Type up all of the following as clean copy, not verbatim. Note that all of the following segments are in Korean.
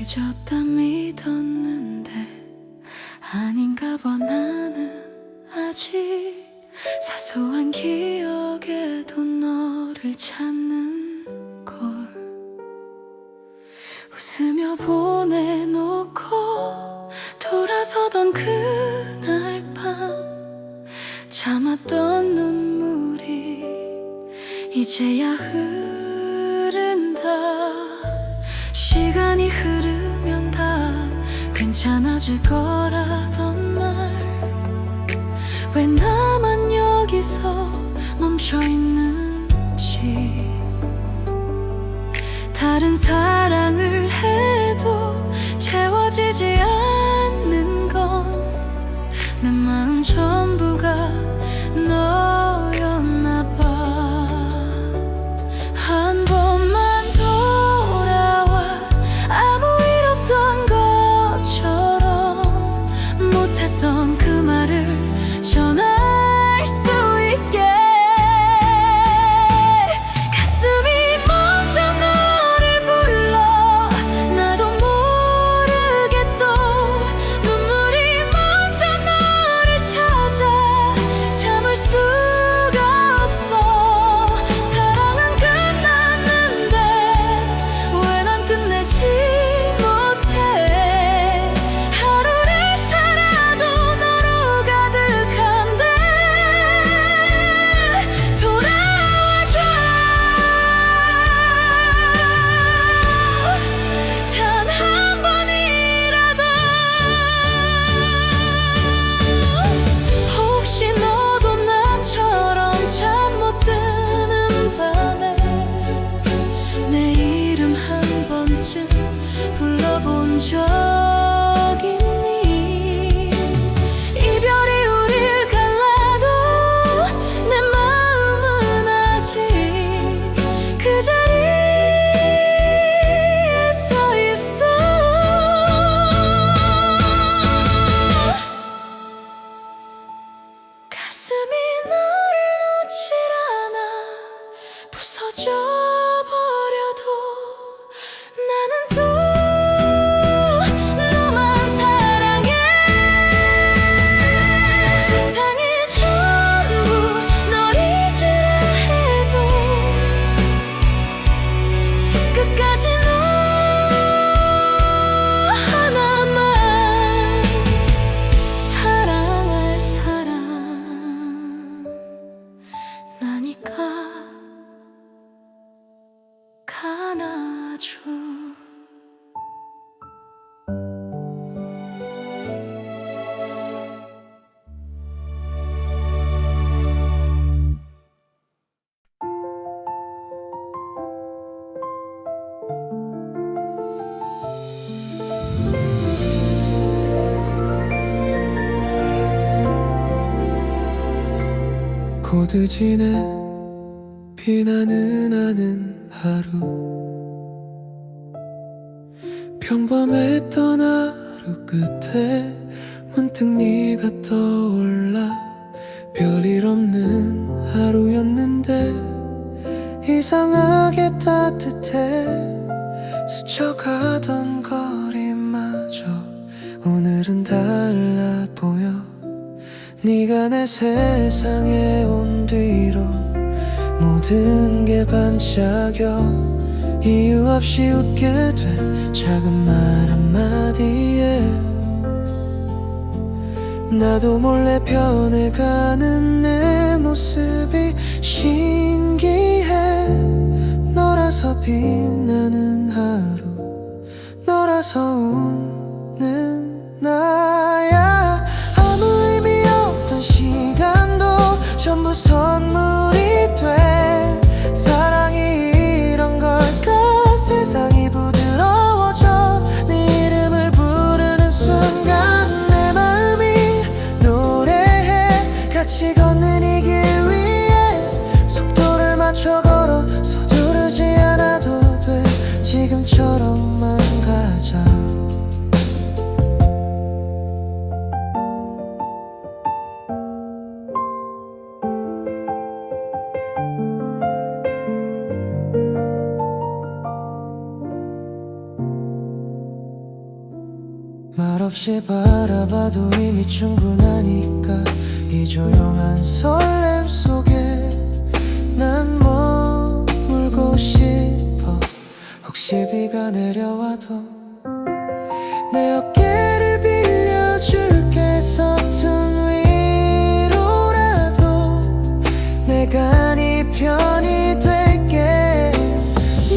잊었다 믿었는데 아닌가 봐. 나는 아직 사소한 기억에도 너를 찾는 걸. 웃으며 보내놓고 돌아서던 그날 밤 참았던 눈물이 이제야 흐른다. 시간이 흐르면 다 괜찮아질 거라던 말, 왜 나만 여기서 멈춰있는지. 다른 사랑을 해도 채워지지 않는 건 내 마음 전부가 너였나 봐. 한 번만 돌아와 아무 일 없던 것처럼 못했던 그 말을 전할 수 있게. 가슴이 먼저 너를 불러 나도 모르게 또 눈물이 먼저 너를 찾아 참을 수가 없어. 사랑은 끝났는데 왜 난 끝내지 못해. 하루를 살아도 너로 가득한데 돌아와줘. 단 한 번이라도. 혹시 너도 나처럼 잠 못 드는 밤에 내 이름 한 번쯤 불러본 적 있니? 이별이 우릴 갈라도 내 마음은 아직 그 자리에 서 있어. 가슴이 너를 놓질 않아. 부서져 버려도 나는 또 너만 사랑해. 세상이 전부 널 잊으려 해도 끝까지 너 하나만 사랑할 사람 나니까 안아줘. 고드지네 비나는 않은 하루, 평범했던 하루 끝에 문득 네가 떠올라. 별일 없는 하루였는데 이상하게 따뜻해. 스쳐가던 거리마저 오늘은 달라 보여. 네가 내 세상에 온 뒤로 모든 게 반짝여. 이유 없이 웃게 된 작은 말 한마디에 나도 몰래 변해가는 내 모습이 신기해. 너라서 빛나는 하루, 너라서 웃는 나야. 아무 의미 없던 시간도 전부 선물이 돼. 사랑이 이런 걸까. 세상이 부드러워져. 네 이름을 부르는 순간 내 마음이 노래해. 같이 걷는 이 길 위에 속도를 맞춰 걸어. 서두르지 않아도 돼. 지금처럼만 가자. 말없이 바라봐도 이미 충분하니까 이 조용한 설렘 속에 난 머물고 싶어. 혹시 비가 내려와도 내 어깨를 빌려줄게. 서툰 위로라도 내가 네 편이 될게.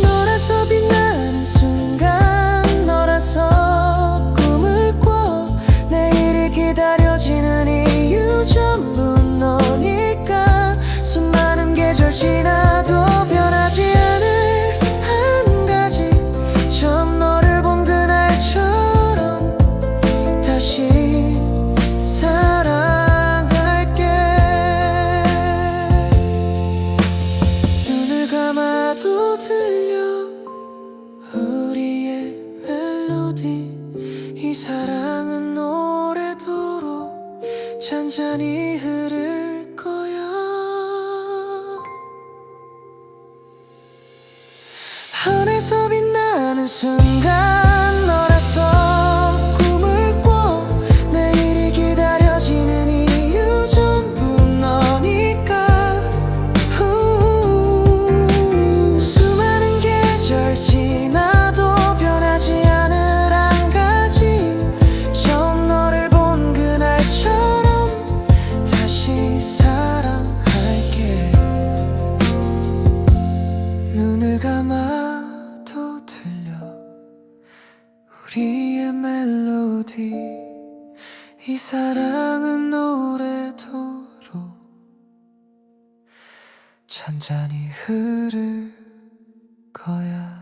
너라서 빛나는 순간, 너라서 꿈을 꿔. 내일이 기다려지는 이유 전부 너니까. 수많은 계절 지나도 변하지 않을 한 가지, 처음 너를 본 그날처럼 다시 사랑할게. 눈을 감아도 들려 우리의 멜로디. 이 사랑은 오래도록 잔잔히 흐를 거야. 하늘에서 빛나는 순간, 너라서 꿈을 꿔. 내일이 기다려지는 이유 전부 너니까. 수많은 계절 지나도 변하지 않을 한 가지, 처음 너를 본 그날처럼 다시 사랑할게. 눈을 감아도 들려 우리의 멜로디. 이 사랑은 오래도록 잔잔히 흐를 거야.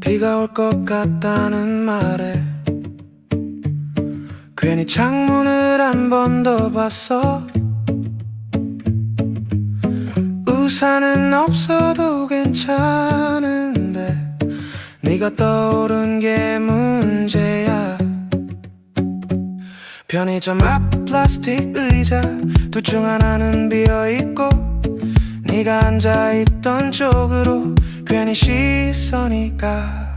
비가 올 것 같다는 말에 괜히 창문을 한 번 더 봤어. 우산은 없어도 괜찮은데 네가 떠오른 게 문제야. 편의점 앞 플라스틱 의자 둘 중 하나는 비어있고, 네가 앉아있던 쪽으로 괜히 시선이 가.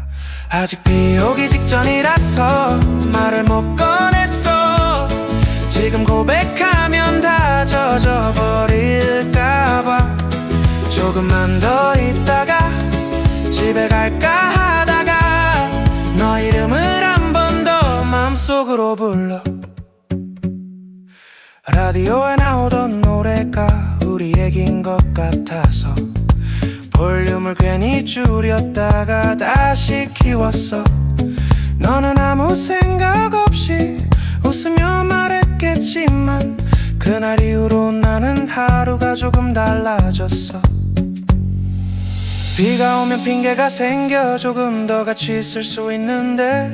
아직 비 오기 직전이라서 말을 못 꺼냈어. 지금 고백하면 다 젖어버릴까봐 조금만 더 있다가 집에 갈까 하다가 너 이름을 한 번 더 마음속으로 불러. 라디오에 나오던 노래가 우리 얘기인 것 같아서 볼륨을 괜히 줄였다가 다시 키웠어. 너는 아무 생각 없이 웃으며 말했겠지만 그날 이후로 나는 하루가 조금 달라졌어. 비가 오면 핑계가 생겨 조금 더 같이 있을 수 있는데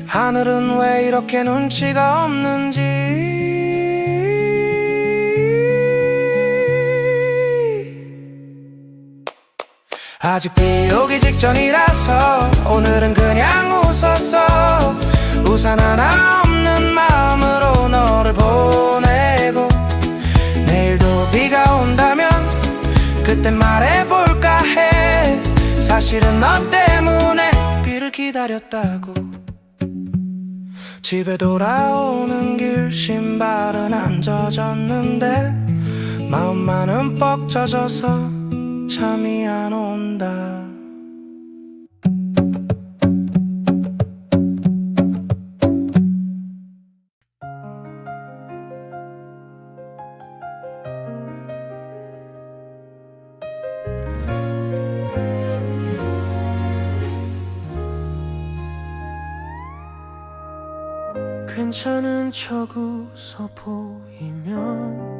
하늘은 왜 이렇게 눈치가 없는지. 아직 비 오기 직전이라서 오늘은 그냥 웃었어. 우산 하나 없는 마음으로 너를 보내고, 내일도 비가 온다면 그땐 말해볼까 해. 사실은 너 때문에 비를 기다렸다고. 집에 돌아오는 길 신발은 안 젖었는데 마음만은 뻑 젖어서 잠이 안 온다. 괜찮은 척 웃어 보이면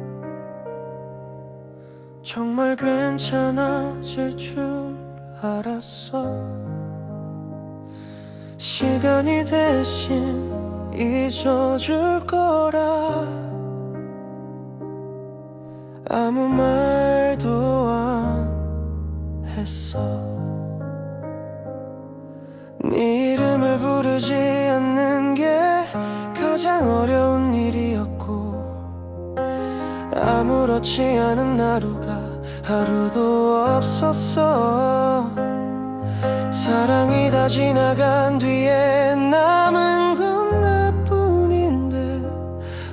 정말 괜찮아질 줄 알았어. 시간이 대신 잊어줄 거라 아무 말도 안 했어. 네 이름을 부르지 않는 게 가장 어려운 일이었고, 아무렇지 않은 하루도 없었어. 사랑이 다 지나간 뒤에 남은 건 나뿐인데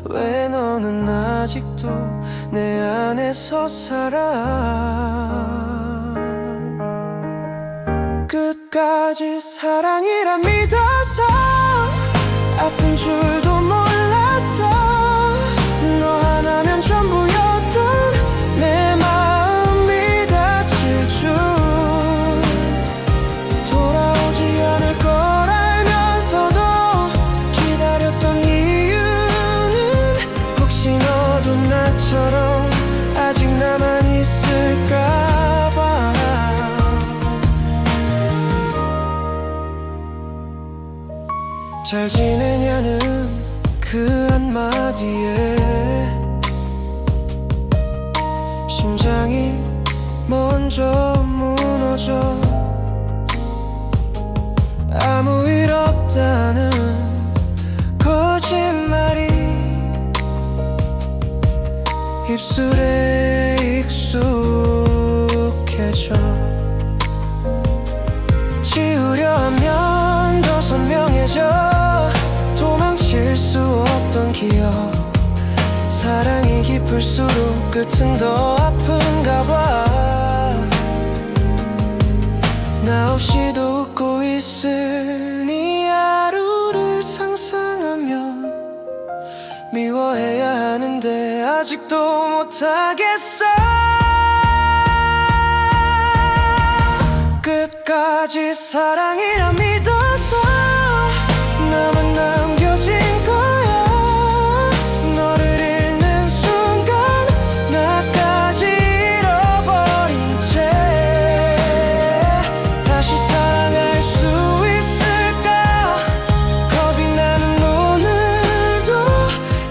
왜 너는 아직도 내 안에서 살아. 끝까지 사랑이라 믿어서 아픈 줄도 몰랐어. 너 하나면 전부였던 내 마음이 다칠 줄, 돌아오지 않을 걸 알면서도 기다렸던 이유는 혹시 너도 나처럼 아직 나만 있을까봐. 잘 지내냐는 그 한마디에 심장이 먼저 무너져. 아무 일 없다는 거짓말이 입술에 익숙해져. 지우려 하면 더 선명해져. 도망칠 수 없던 기억, 사랑이 깊을수록 끝은 더 아픈가 봐. 나 없이도 웃고 있을 네 하루를 상상하면 미워해야 하는데 아직도 못하겠어. 끝까지 사랑이라 믿어서 나만 남겨진 거야. 너를 잃는 순간 나까지 잃어버린 채 다시 사랑할 수 있을까. 겁이 나는 오늘도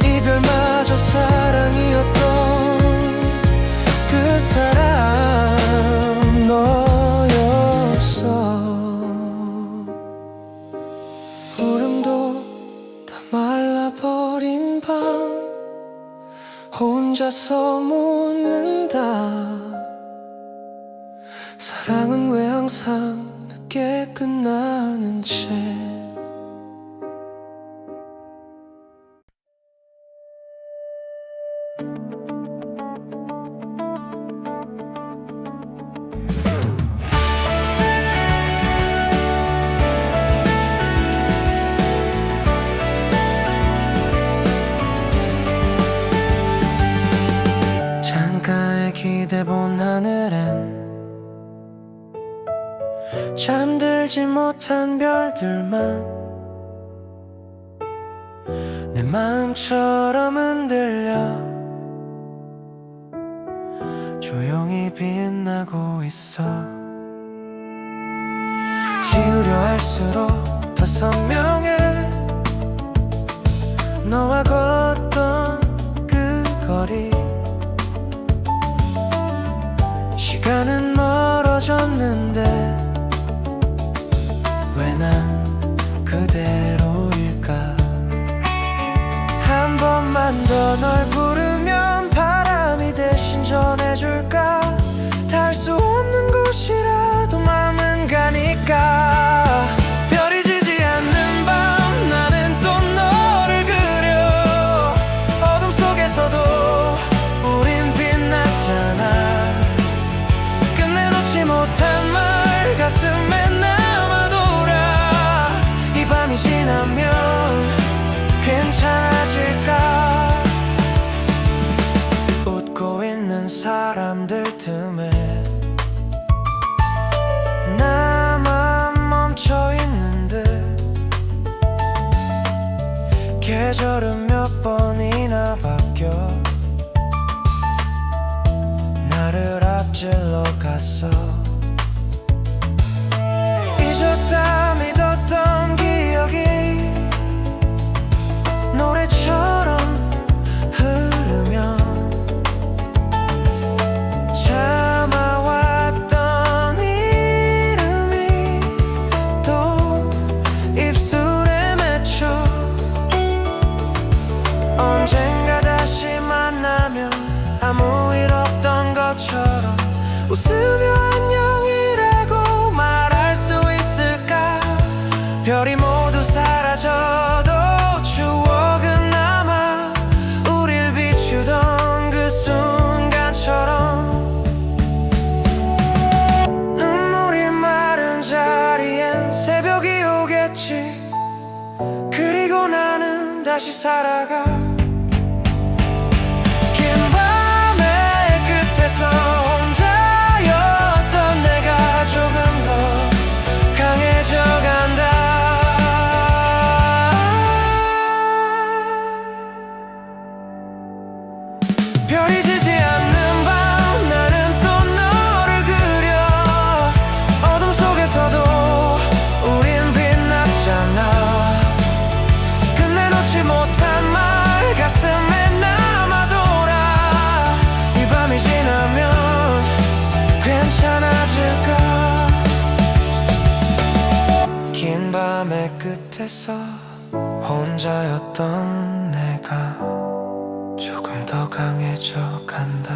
이별마저 사랑이었던 그 사람 너였어. 구름도 다 말라버린 밤 혼자서 묻는다. 사랑은 왜 항상 늦게 끝나는 채. 창가에 기대본 하늘엔 잠들지 못한 별들만 내 마음처럼 흔들려 조용히 빛나고 있어. 지우려 할수록 더 선명해. 너와 걷던 그 거리, 시간은 멀어졌는데 왜 난 그대로일까. 한 번만 더 널 부르면 바람이 대신 전해줄까. 닿을 수 없는 곳이라도 마음은 가니까. 별이 지지 않는 밤 나는 또 너를 그려. 어둠 속에서도 우린 빛났잖아. 끝내놓지 못한 말 가슴에 남아돌아. 이 밤이 지나면 괜찮아질까. 웃고 있는 사람들 틈에 나만 멈춰있는 듯. 계절은 몇 번이나 바뀌어 나를 앞질러 갔어. 잊었다 믿었던 기억이 노래처럼 흐르면 참아왔던 이름이 또 별이 모두 사라져도 추억은 남아 우릴 비추던 그 순간처럼 눈물이 마른 자리엔 새벽이 오겠지. 그리고 나는 다시 살아가. 긴 밤의 끝에서 혼자였던 내가 조금 더 강해져 간다. 별이 지지 않는 밤 나는 또 너를 그려. 어둠 속에서도 우린 빛났잖아. 끝내 놓지 못한 말 가슴에 남아돌아. 이 밤이 지나면 괜찮아질까. 긴 밤의 끝에서 혼자였던 내가 조금 더 강해져 간다.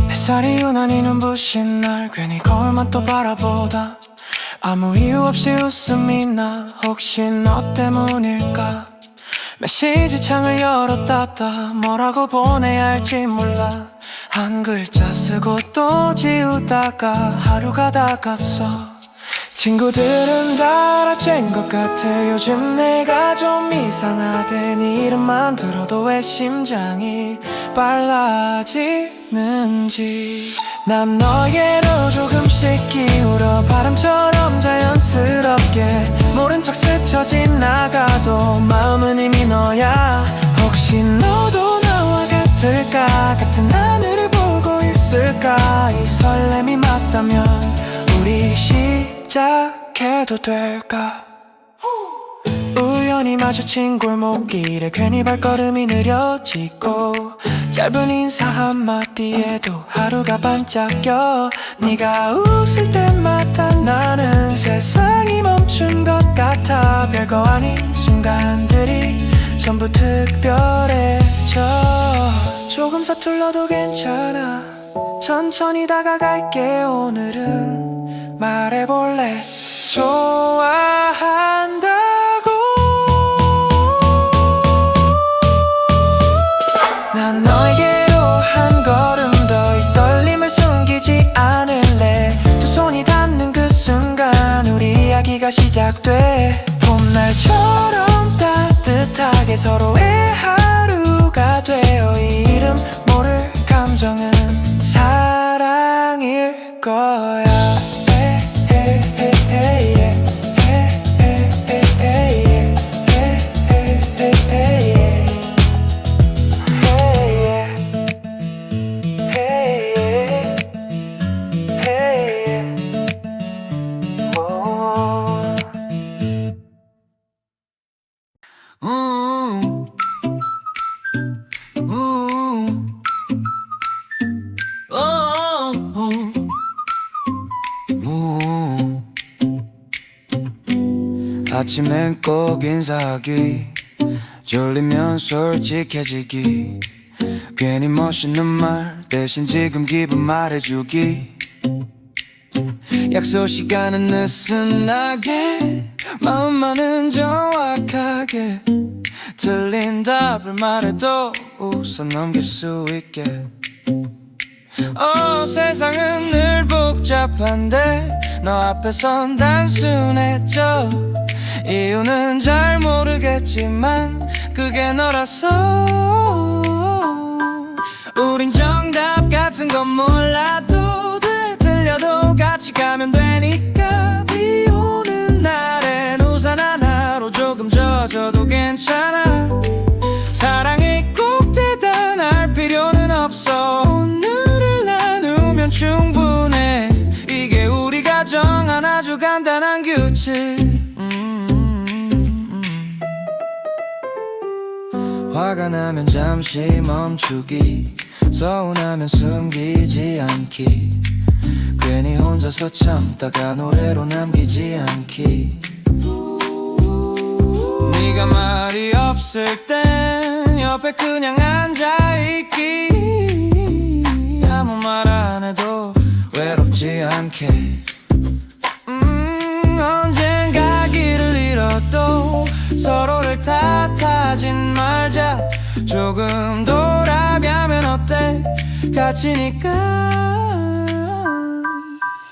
햇살이 유난히 눈부신 날 괜히 거울만 또 바라보다 아무 이유 없이 웃음이 나. 혹시 너 때문일까. 메시지 창을 열어 닫아 뭐라고 보내야 할지 몰라. 한 글자 쓰고 또 지우다가 하루가 다 갔어. 친구들은 다 알아챈 것 같아. 요즘 내가 좀 이상하대. 네 이름만 들어도 왜 심장이 빨라지는지. 난 너에게로 조금씩 기울어 바람처럼 자연스럽게 모른 척 스쳐 지나가도 마음은 이미 너야. 혹시 너도 나와 같을까. 같은 하늘을 보고 있을까. 이 설렘이 맞다면 우리 시작해도 될까. 우연히 마주친 골목길에 괜히 발걸음이 느려지고 짧은 인사 한마디에도 하루가 반짝여. 네가 웃을 때마다 나는 세상이 멈춘 것 같아. 별거 아닌 순간들이 전부 특별해져. 조금 서툴러도 괜찮아. 천천히 다가갈게. 오늘은 말해볼래. 좋아한다고. 난 너에게로 한 걸음 더 이 떨림을 숨기지 않을래. 두 손이 닿는 그 순간 우리 이야기가 시작돼. 봄날처럼 따뜻하게 서로의 하루가 되어 이 이름 모를 감정은 사랑일 거야. 아침엔 꼭 인사하기. 졸리면 솔직해지기. 괜히 멋있는 말 대신 지금 기분 말해주기. 약속 시간은 느슨하게 마음만은 정확하게. 틀린 답을 말해도 웃어 넘길 수 있게. 세상은 늘 복잡한데 너 앞에선 단순해져. 이유는 잘 모르겠지만 그게 너라서. 우린 정답 같은 건 몰라도 돼. 들려도 같이 가면 되니까. 비 오는 날엔 우산 하나로 조금 젖어도 괜찮아. 사랑이 꼭 대단할 필요는 없어. 오늘을 나누면 충분해. 이게 우리가 정한 아주 간단한 규칙. 화가 나면 잠시 멈추기. 서운하면 숨기지 않기. 괜히 혼자서 참다가 노래로 남기지 않기. 네가 말이 없 없을 땐 옆에 그냥 앉아있기 아무 말 안 해도 외롭지 않게 언젠가 길을 잃어도 서로를 탓하진 말자 조금 돌아가면 어때 같이니까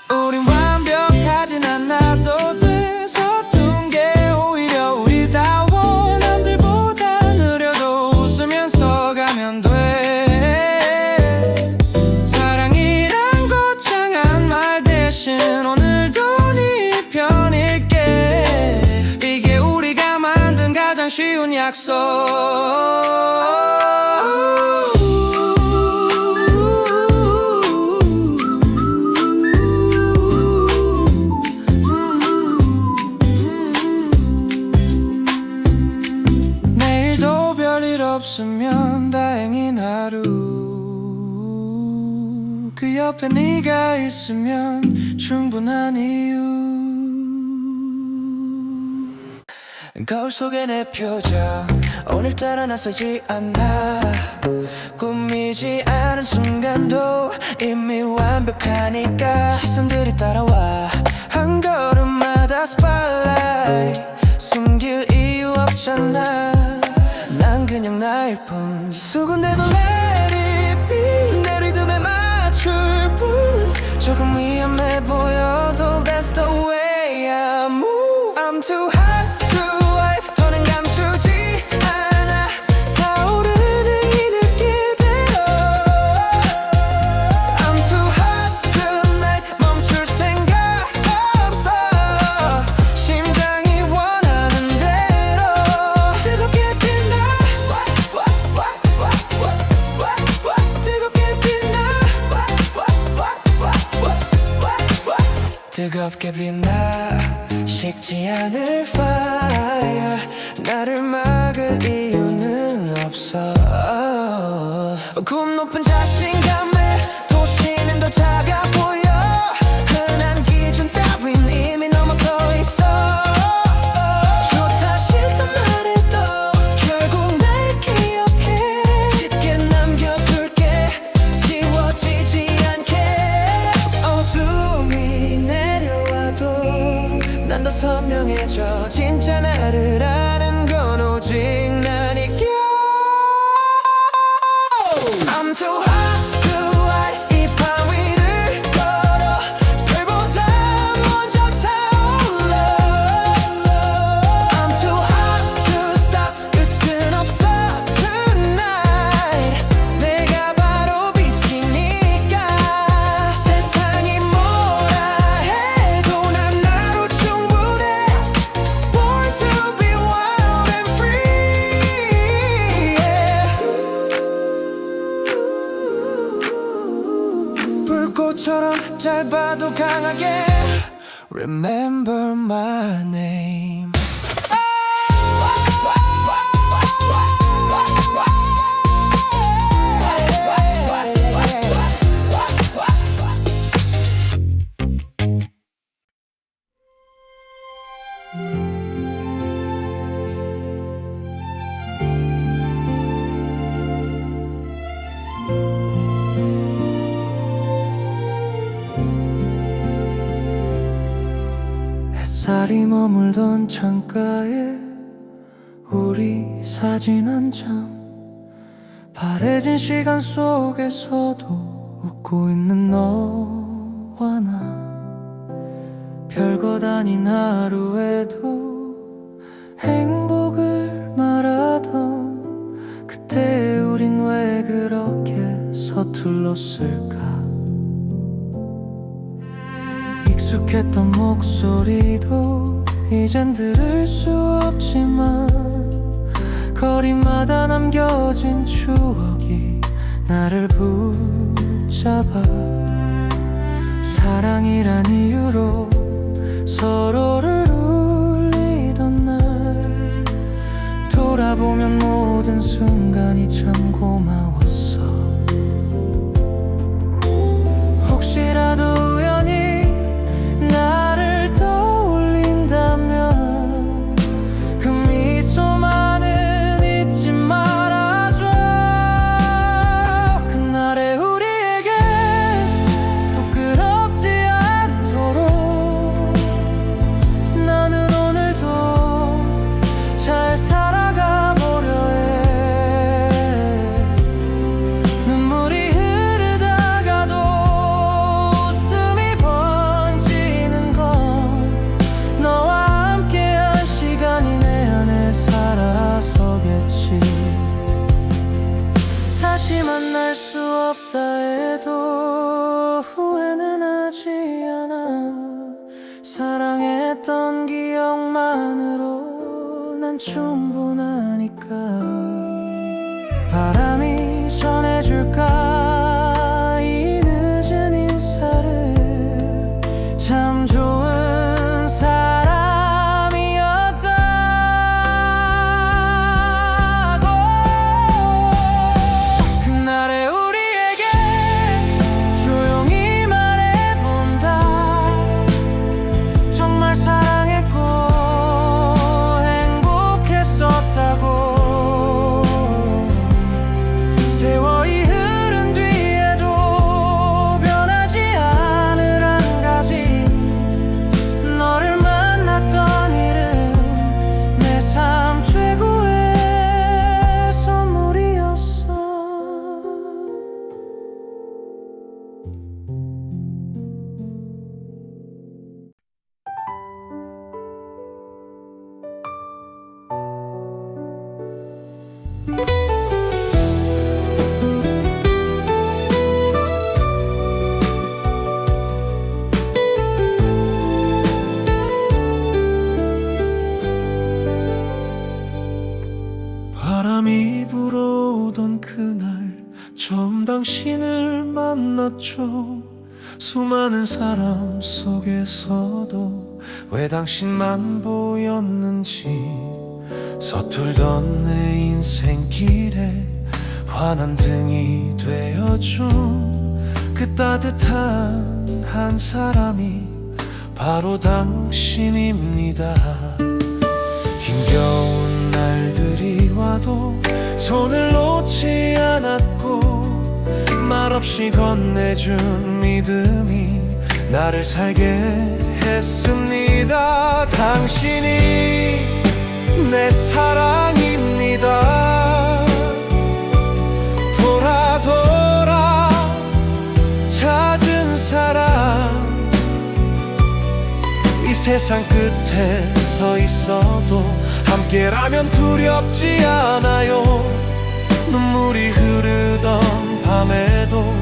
우린 완벽하진 않아도 돼 서툰 게 오히려 우리다워 남들보다 느려도 웃으면서 가면 돼 사랑이란 거창한 말 대신 오늘도 네 편일게 이게 우리가 만든 가장 쉬운 약속 없으면 다행인 하루 그 옆에 네가 있으면 충분한 이유 거울 속의 내 표정 오늘따라 낯설지 않아 꾸미지 않은 순간도 이미 완벽하니까 시선들이 따라와 한 걸음마다 spotlight 숨길 이유 없잖아 난 그냥 나일 뿐 수군데도 let it be 내 리듬에 맞출 뿐 조금 위험해 보여도 that's the way I move I'm too hot to hide 더는 감추지 않아 타오르는 이 느낌대로 I'm too hot tonight 멈출 생각 없어 심장이 원하는 대로 뜨겁게 뜨겁게 빛나 식지 않을 fire 나를 막을 이유는 없어 굽 높은 자신감에 도시는 더 작아 보여 흔한 기준 따윈 이미 넘어서 있어 좋다 싫다 말해도 결국 날 기억해 짙게 남겨둘게 지워지지 않게 어둠이 난 더 선명해져 진짜 나를 아는 건 오직 나니까 I'm too hot to hide 이 밤 위를 걸어 별보다 먼저 타올라 I'm too hot to stop 끝은 없어 tonight 내가 바로 빛이니까 세상이 뭐라 해도 난 나로 충분해 Born to be wild and free yeah. 불꽃처럼 짧아도 강하게 Remember my name 햇살이 머물던 창가에 우리 사진 한 장 바래진 시간 속에서도 웃고 있는 너와 나 별것 아닌 하루에도 행복을 말하던 그때 우린 왜 그렇게 서툴렀을까 익숙했던 목소리도 이젠 들을 수 없지만 거리마다 남겨진 추억이 나를 붙잡아 사랑이란 이유로 서로를 울리던 날 돌아보면 모든 순간이 참 고마웠어 혹시라도 우연히 나를 떠올린다면 그 미소만은 날 살아가 보려 해. 눈물이 흐르다가도 웃음이 번지는 건 너와 함께한 시간이 내 안에 살아서겠지. 다시 만날 수 없다 해도 후회는 하지 않아. 사랑했던 기억만으로 난 충분하니까. 바람이 전해줄까 이 늦은 인사를. 참 좋은 사람이었다고. 그날의 우리에게 조용히 말해본다. 정말 사랑했고 행복했었다고. 세월이 흐른 뒤에도 변하지 않을 한 가지. 너를 만났던 일은 내 삶 최고의 선물이었어. 바람이 불어오던 그날 처음 당신을 만났죠. 수많은 사람 속에서도 왜 당신만 보였는지. 서툴던 내 인생길에 환한 등이 되어줘. 그 따뜻한 한 사람이 바로 당신입니다. 힘겨운 날들이 와도 손을 놓지 않았고, 말없이 건네준 믿음이 나를 살게 했습니다. 당신이 내 사랑입니다. 돌아 돌아 찾은 사랑. 이 세상 끝에 서 있어도 함께라면 두렵지 않아요. 눈물이 흐르던 밤에도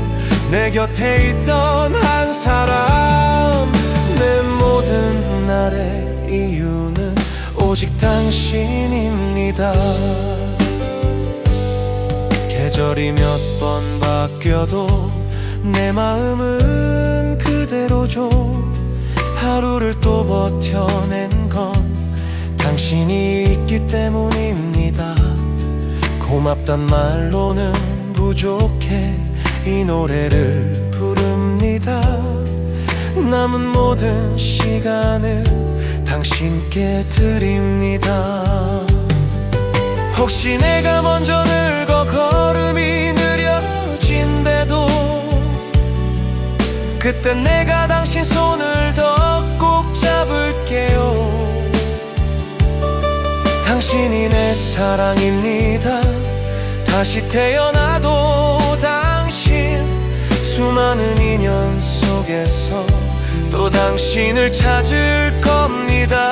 내 곁에 있던 한 사람. 내 모든 날의 이유는 오직 당신입니다. 계절이 몇 번 바뀌어도 내 마음은 그대로죠. 하루를 또 버텨낸 건 당신이 있기 때문입니다. 고맙단 말로는 부족해 이 노래를 부릅니다. 남은 모든 시간을 당신께 드립니다. 혹시 내가 먼저 늙어 걸음이 느려진대도 그땐 내가 당신 손을 더 꼭 잡을게요. 당신이 내 사랑입니다. 다시 태어나도 당신. 수많은 인연 속에서 또 당신을 찾을 겁니다.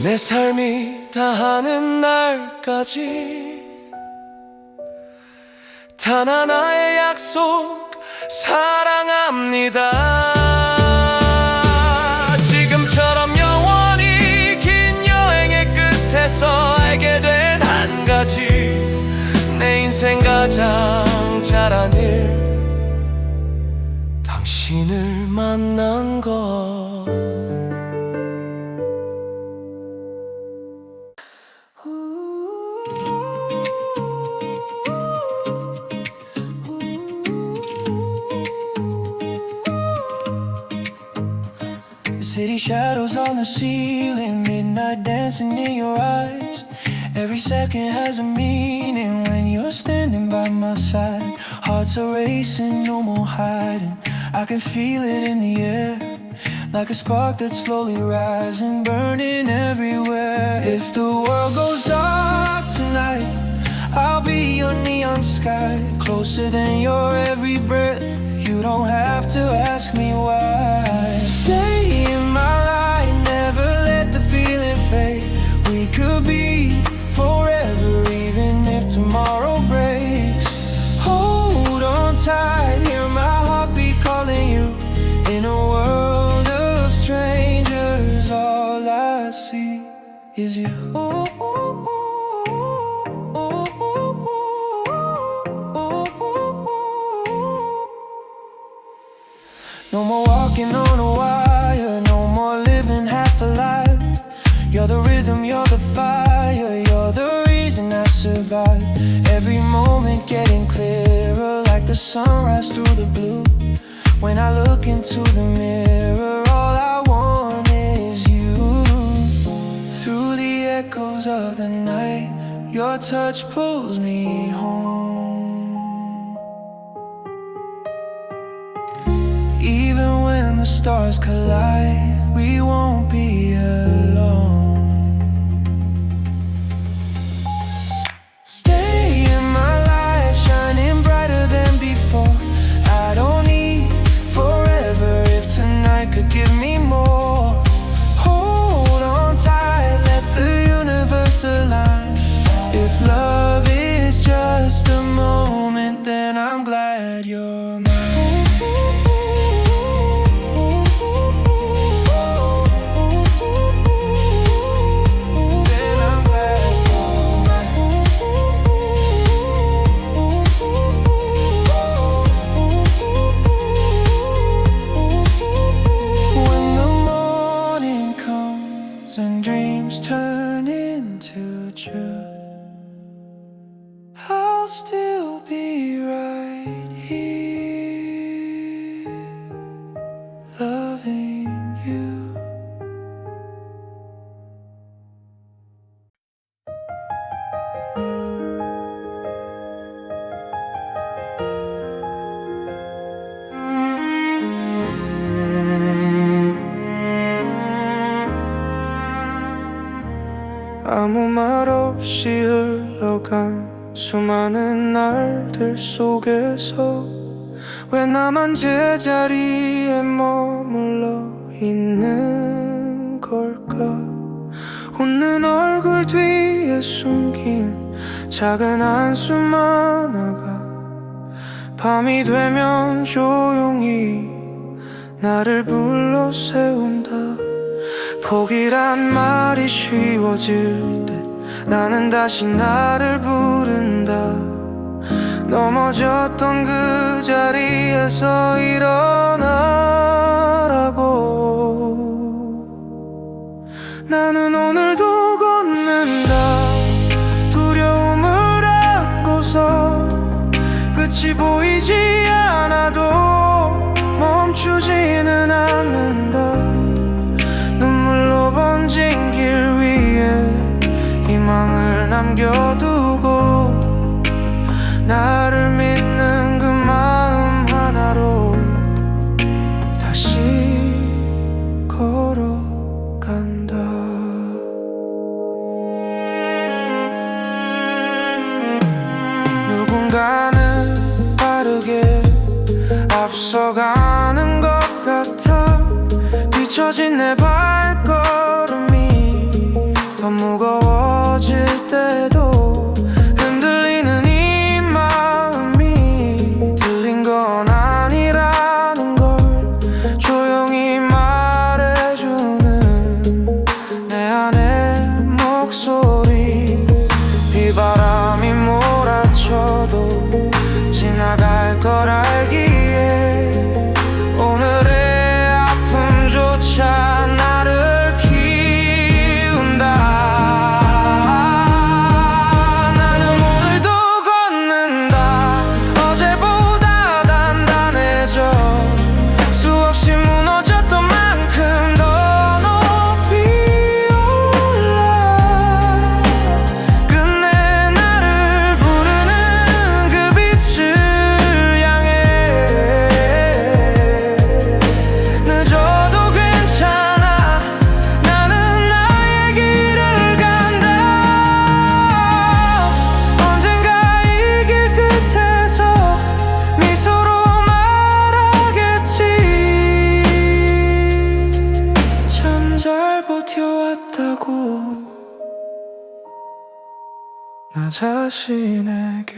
내 삶이 다하는 날까지 단 하나의 약속, 사랑합니다. 지금처럼 영원히 긴 여행의 끝에서 알게 된 한 가지. 내 인생 가장 잘한 일, 당신을 만난 것. City shadows on the ceiling, midnight dancing in your eyes. Every second has a meaning when you're standing by my side. Hearts are racing, no more hiding. I can feel it in the air, like a spark that's slowly rising, burning everywhere. If the world goes dark tonight, I'll be your neon sky, closer than your every breath. You don't have to ask me why. Stay in my light, never let the feeling fade. We could be forever, even if tomorrow breaks. Hold on tight, hear my heartbeat calling you. In a world of strangers, all I see is you. No more walking on a wire, no more living half alive. You're the rhythm, you're the fire, you're the reason I survive. Every moment getting clearer, like the sunrise through the blue. When I look into the mirror, all I want is you. Through the echoes of the night, your touch pulls me home. Even when the stars collide, we won't be alone. Stay in my light, shining brighter than before. I don't need forever if tonight could give me more. Hold on tight, let the universe align. If love is just a moment, then I'm glad you're mine. And dreams turn into truth, I'll still be right here, loving you. 아무 말 없이 흘러간 수많은 날들 속에서 왜 나만 제자리에 머물러 있는 걸까. 웃는 얼굴 뒤에 숨긴 작은 한숨 하나가 밤이 되면 조용히 나를 불러 세운다. 포기란 말이 쉬워질 때 나는 다시 나를 부른다. 넘어졌던 그 자리에서 일어나라고. 나는 오늘도 걷는다. 두려움을 안고서 끝이 보이지 않아도 멈추지는 않는다. 눈물로 번진 길 위에 희망을 남겨두고 나를 믿는 그 마음 하나로 다시 걸어간다. 누군가는 빠르게 앞서가는 것 같아. 뒤처진 내 발걸음이 더 무거워질 때도 흔들리는 이 마음이 들린 건 아니라는 걸 조용히 말해주는 내 안의 목소리. 비바람이 몰아쳐도 지나갈 걸 알기에 오늘의 아픔조차 나를 키운다. 잘못했다고 나 자신에게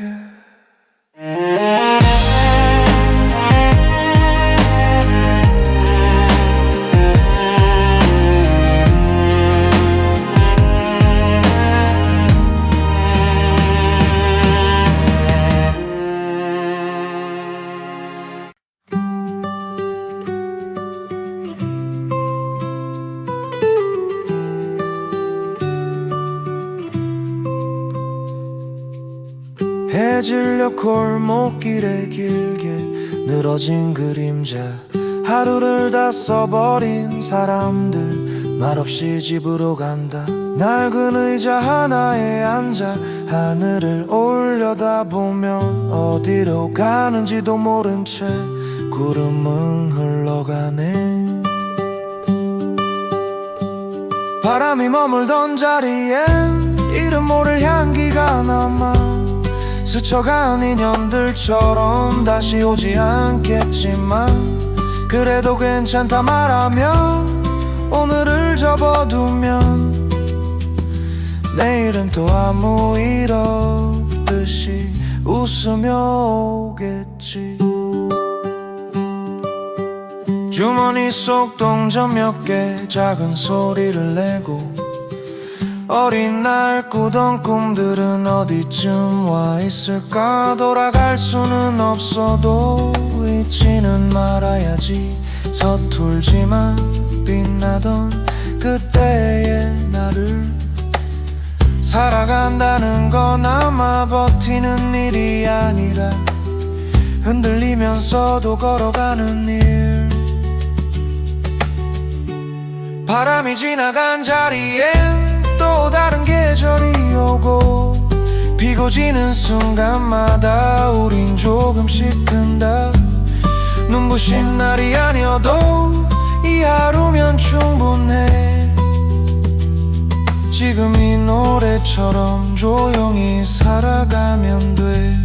해질녘 골목길에 길게 늘어진 그림자 하루를 다 써버린 사람들 말없이 집으로 간다 낡은 의자 하나에 앉아 하늘을 올려다보면 어디로 가는지도 모른 채 구름은 흘러가네 바람이 머물던 자리엔 이름 모를 향기가 남아 스쳐간 인연들처럼 다시 오지 않겠지만 그래도 괜찮다 말하며 오늘을 접어두면 내일은 또 아무 일 없듯이 웃으며 오겠지 주머니 속 동전 몇 개 작은 소리를 내고 어린 날 꾸던 꿈들은 어디쯤 와 있을까 돌아갈 수는 없어도 잊지는 말아야지 서툴지만 빛나던 그때의 나를 살아간다는 건 아마 버티는 일이 아니라 흔들리면서도 걸어가는 일 바람이 지나간 자리엔 또 다른 계절이 오고 비고 지는 순간마다 우린 조금씩 큰다 눈부신 날이 아니어도 이 하루면 충분해 지금 이 노래처럼 조용히 살아가면 돼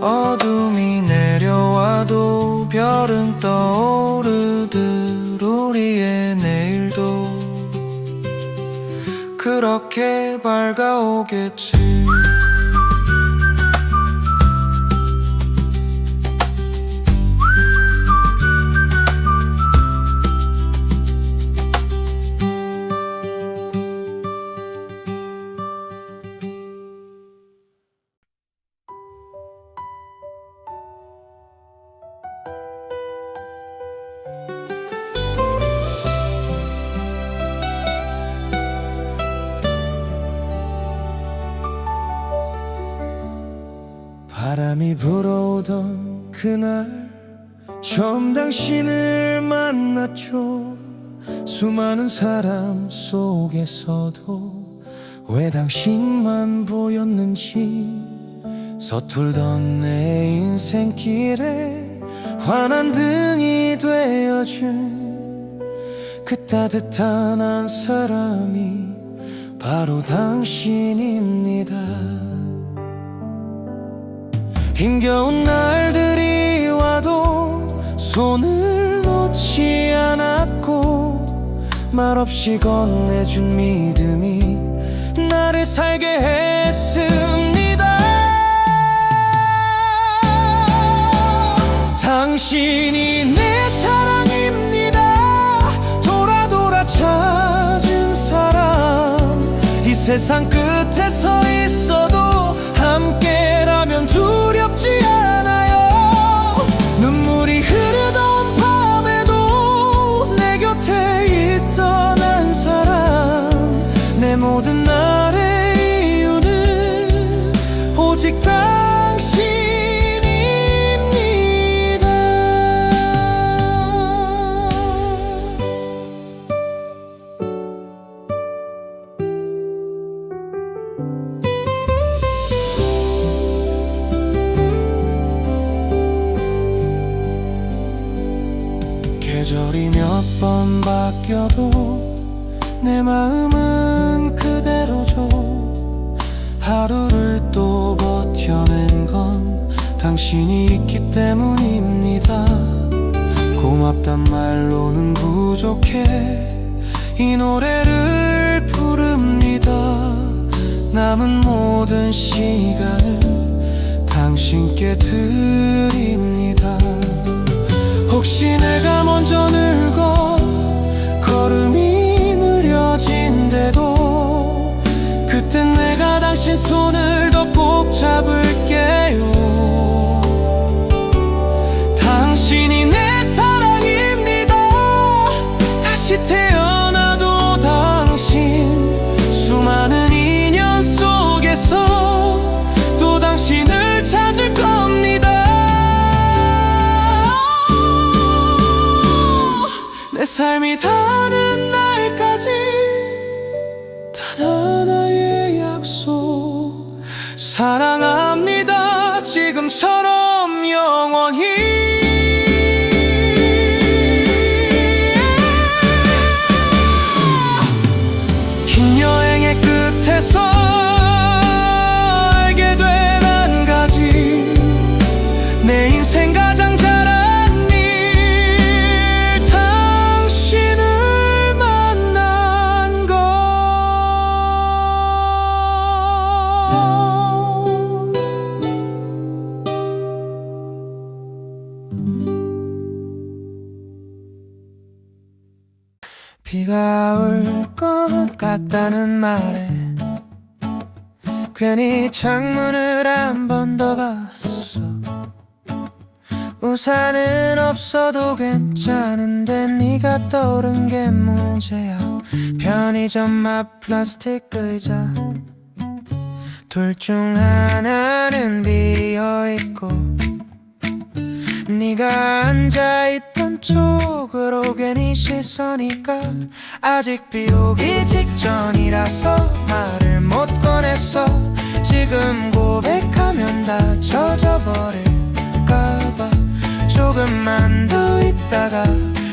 어둠이 내려와도 별은 떠오르듯 우리의 내일도 그렇게 밝아오겠지 바람이 불어오던 그날 처음 당신을 만났죠 수많은 사람 속에서도 왜 당신만 보였는지 서툴던 내 인생길에 환한 등이 되어준 그 따뜻한 한 사람이 바로 당신입니다 힘겨운 날들이 와도 손을 놓지 않았고 말없이 건네준 믿음이 나를 살게 했습니다 당신이 내 사랑입니다 돌아 찾은 사람 이 세상 끝에 서 있어도 함께라면 두렵지 않아요 눈물이 흐르던 밤에도 내 곁에 있던 한 사람 내 모든 날의 이유는 오직 당신입니다 계절이 몇 번 바뀌어도 내 마음은 그대로죠 하루를 또 버텨낸 건 당신이 있기 때문입니다 고맙단 말로는 부족해 이 노래를 부릅니다. 남은 모든 시간을 당신께 드립니다. 혹시 내가 먼저 늙어 걸음이 느려진대도 그땐 내가 당신 손을 더 꼭 잡을게요. 당신이 내 사랑입니다. 다시 태어나도 당신, 수많은 인연 속에서 또 당신을 찾을 겁니다. 내 삶이 다는 날까지 단 하나의 약속, 사랑합니다. 지금처럼 영원히. 긴 여행의 끝에서 알게 된 한 가지, 내 인생 가장 잘한 일, 당신을 만난 것. 비가 올 것 같다는 말에 괜히 창문을 한 번 더 봤어. 우산은 없어도 괜찮은데 네가 떠오른 게 문제야. 편의점 앞 플라스틱 의자, 둘 중 하나는 비어있고 네가 앉아있던 쪽으로 괜히 시선이 가. 아직 비오기 직전이라서 말을 못 꺼냈어. 지금 고백하면 다 젖어버릴까봐 조금만 더 있다가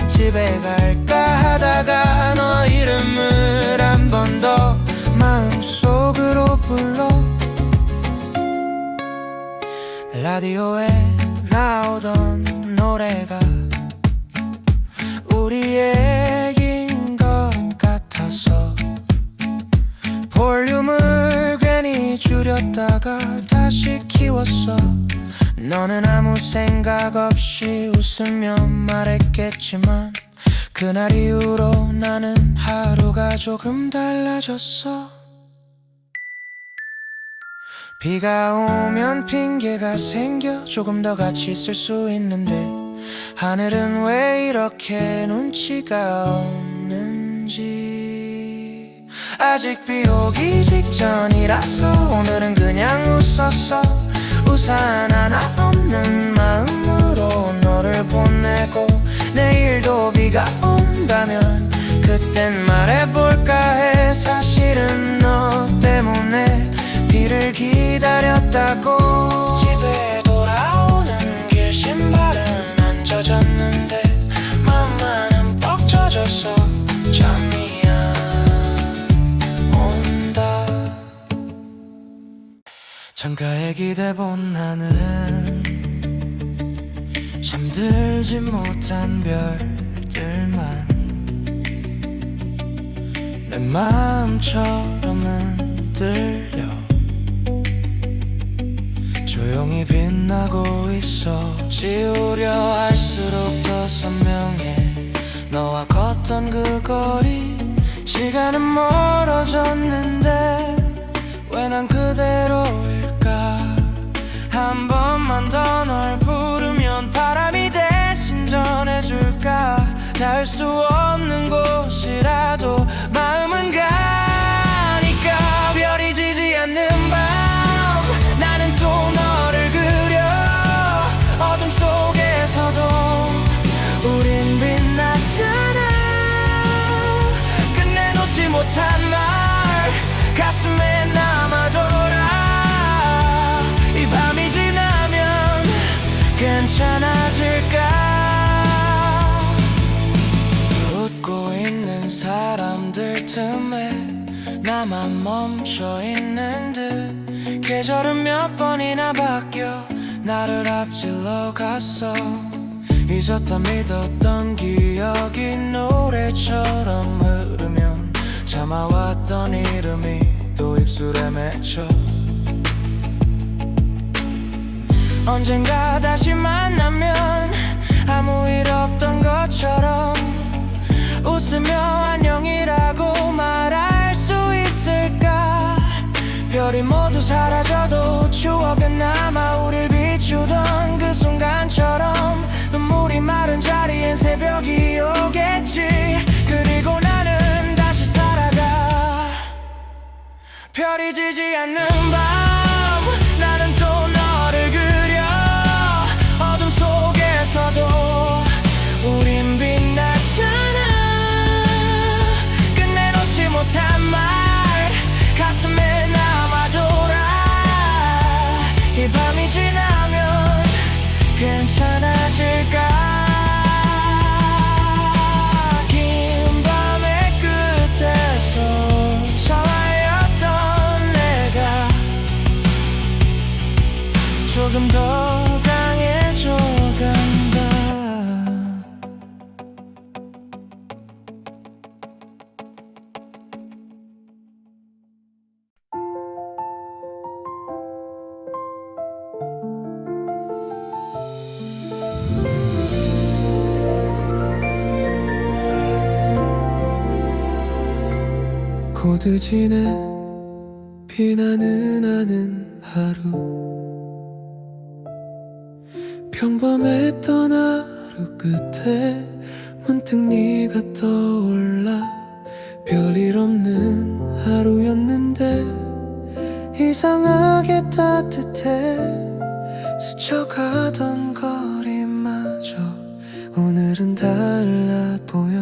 집에 갈까 하다가 너 이름을 한 번 더 마음속으로 불러. 라디오에 나오던 노래가 우리 얘긴 것 같아서 볼륨을 괜히 줄였다가 다시 키웠어. 너는 아무 생각 없이 웃으며 말했겠지만 그날 이후로 나는 하루가 조금 달라졌어. 비가 오면 핑계가 생겨 조금 더 같이 있을 수 있는데 하늘은 왜 이렇게 눈치가 없는지. 아직 비 오기 직전이라서 오늘은 그냥 웃었어. 우산 하나 없는 마음으로 너를 보내고 내일도 비가 온다면 그땐 말해볼까 해. 사실은 너 때문에 비를 기다렸다고. 집에 돌아오는 길 신발은 안 젖었는데 마음만은 뻑 젖었어. 잠이 안 온다. 창가에 기대본 나는 잠들지 못한 별들만 내 마음처럼은 들려. 조용히 빛나고 있어. 지우려 할수록 더 선명해. 너와 걷던 그 거리. 시간은 멀어졌는데 왜 난 그대로일까. 한 번만 더 널 부르면 바람이 대신 전해줄까. 닿을 수 없는 곳이라도 마음은 가니까. 별이 지지 않는 밤 나는 또 너를 그려. 어둠 속에서도 우린 빛났잖아. 끝내 놓지 못한 말 가슴에 남아돌아. 이 밤이 지나면 괜찮아질까. 웃고 있는 사람들 틈에 나만 멈춰있는 듯. 계절은 몇 번이나 바뀌어 나를 앞질러 갔어. 잊었다 믿었던 기억이 노래처럼 흐르며 알았던 이름이 또 입술에 맺혀. 언젠가 다시 만나면 아무 일 없던 것처럼 웃으며 안녕이라고 말할 수 있을까. 별이 모두 사라져도 추억은 남아 우릴 비추던 그 순간처럼 눈물이 마른 자리엔 새벽이 오겠지. 그리고 나는 다시 살아가. 별이 지지 않는 밤 나는 또 너를 그려. 어둠 속에서도 우린 빛났잖아. 끝내 놓지 못한 말 가슴에 남아돌아. 이 밤이 지나면 괜찮아질까. 긴 밤의 끝에서 차와였던 내가 조금 더 강해져 간다. 고드지네 비나는 않은 하루. 평범했던 하루 끝에 문득 네가 떠올라. 별일 없는 하루였는데 이상하게 따뜻해. 스쳐가던 거리마저 오늘은 달라 보여.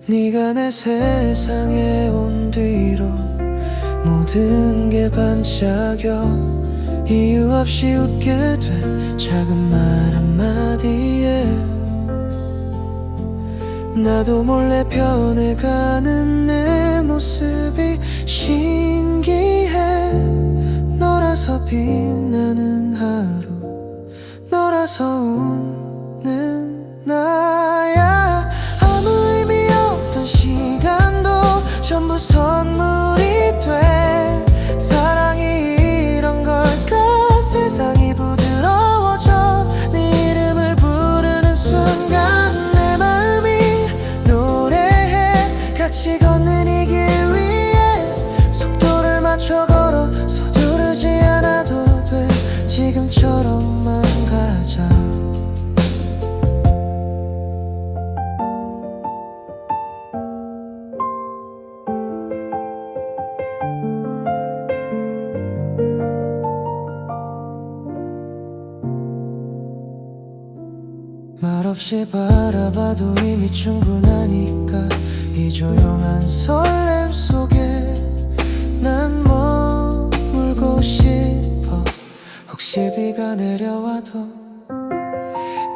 네가 내 세상에 온 뒤로 모든 게 반짝여. 이유 없이 웃게 돼 작은 말 한마디에 나도 몰래 변해가는 내 모습이 신기해. 너라서 빛나는 하루, 너라서 웃는 나야. 아무 의미 없던 시간도 전부 선물이 돼. 사랑이 이런 걸까. 세상이 부드러워져. 네 이름을 부르는 순간 내 마음이 노래해. 같이 걷는 이 길 위에 속도를 맞춰 걸어. 서두르지 않아도 돼. 지금처럼만 가자. 말없이 바라봐도 이미 충분하니까 이 조용한 설렘 속에 난 머물고 싶어. 혹시 비가 내려와도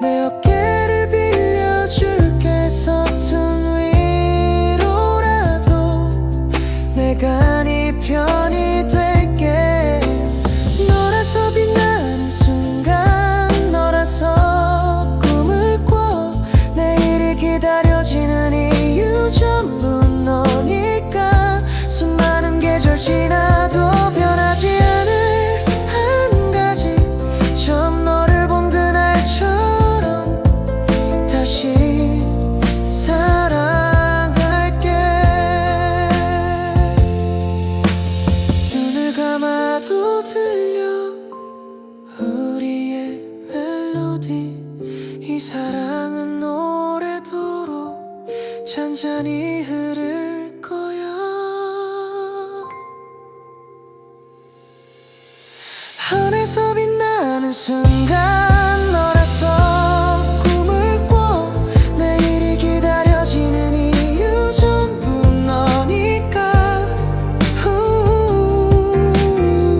내 어깨를 빌려줄게. 서툰 위로라도 내가 네 편이 될게. 너라서 빛나는 순간, 너라서 기다려지는 이유 전부 너니까. 수많은 계절 지나도 변하지 않을 한 가지. 처음 너를 본 그날처럼 다시 사랑할게. 눈을 감아도 들려 우리의 멜로디. 이 사랑은 오래도록 잔잔히 흐를 거야. 하늘에서 빛나는 순간, 너라서 꿈을 꿔. 내일이 기다려지는 이유 전부 너니까.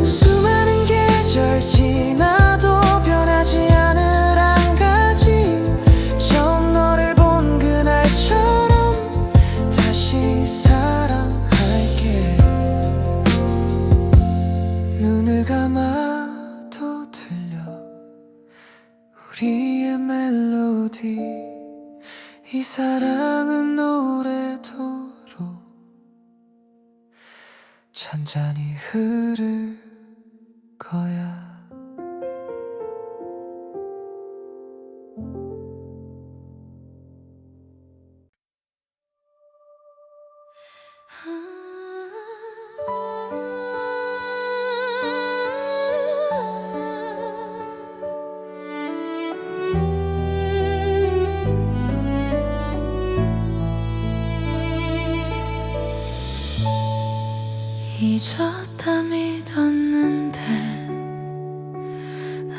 수많은 계절 지나도 변하지 않을 한 가지. 처음 너를 본 그날처럼 다시 잔잔히 흐를 거야. 잊었다 믿었는데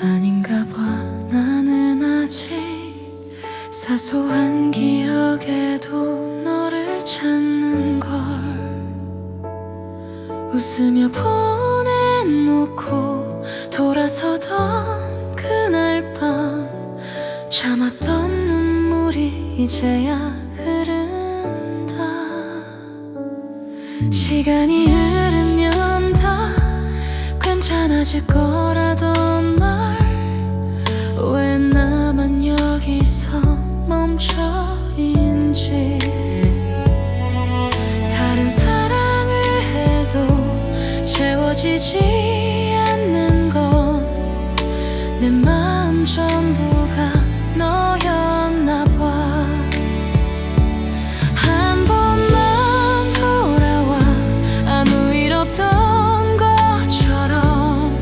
아닌가 봐. 나는 아직 사소한 기억에도 너를 찾는 걸. 웃으며 보내놓고 돌아서던 그날 밤 참았던 눈물이 이제야 흐른다. 시간이 흐르면 다 괜찮아질 거라던 말, 왜 나만 여기서 멈춰있는지. 다른 사랑을 해도 채워지지 않는 건 내 마음 전부가 너였나 봐. 한 번만 돌아와 아무 일 없던 것처럼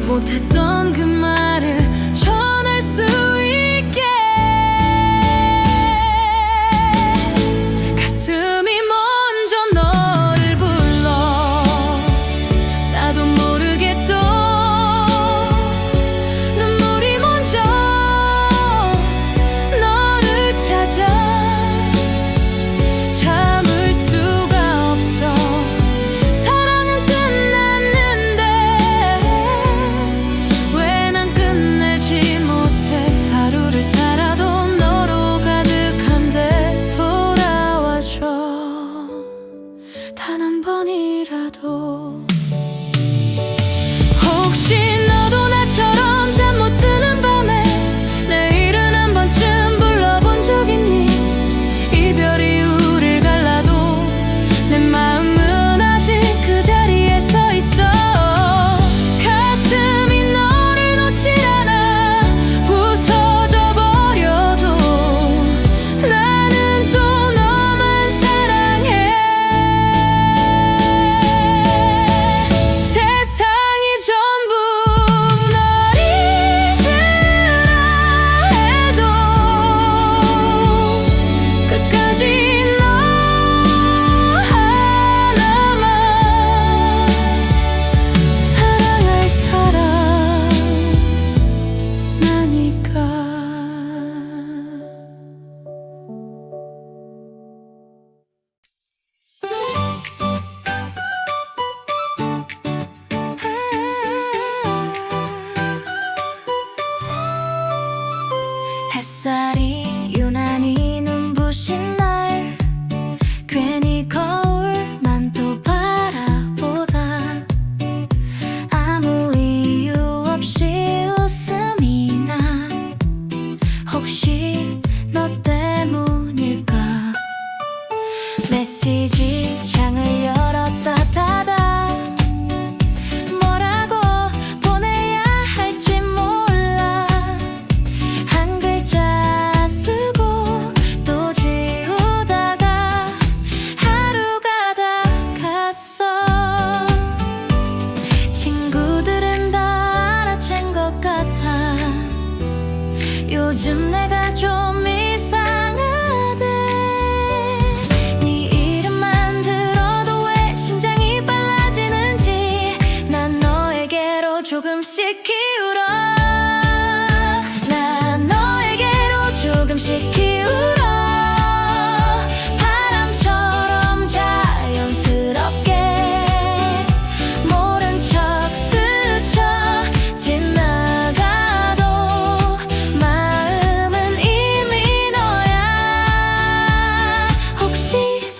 못했던 그 말을 전할 수 있게. 가슴이 먼저 너를 불러 나도 모르게 또 눈물이 먼저 너를 찾아. 참을 수가 없어. 사랑은 끝났는데 왜 난 끝내지 못해. 하루를 살아도 너로 가득한데 돌아와줘 단 한 번이라도. 혹시 너도 나처럼 잠 못 드는 밤에 내일은 한 번쯤 불러본 적 있니? 이별이 우릴 갈라도 내 마음은 아직 그 자리에 서 있어. 가슴이 너를 놓질 않아. 부서져 버려도 나는 또 너만 사랑해. 세상이 전부 널 잊으라 해도 끝까지 너 하나만 사랑할 사람 나니까. 햇살이 유난히 눈부신 날 괜히 거울만 또 바라보다 아무 이유 없이 웃음이 나. 혹시 너 때문일까. 메시지 창을 열었다 닫아 뭐라고 보내야 할지 몰라. 한 글자 쓰고 또 지우다가 하루가 다 갔어. 친구들은 다 알아챈 것 같아. 요즘 내가 좀 이상하대. 네 이름만 들어도 왜 심장이 빨라지는지. 난 너에게로 조금씩 기울어. 난 너에게로 조금씩 기울어. 바람처럼 자연스럽게 모른 척 스쳐 지나가도 마음은 이미 너야. 혹시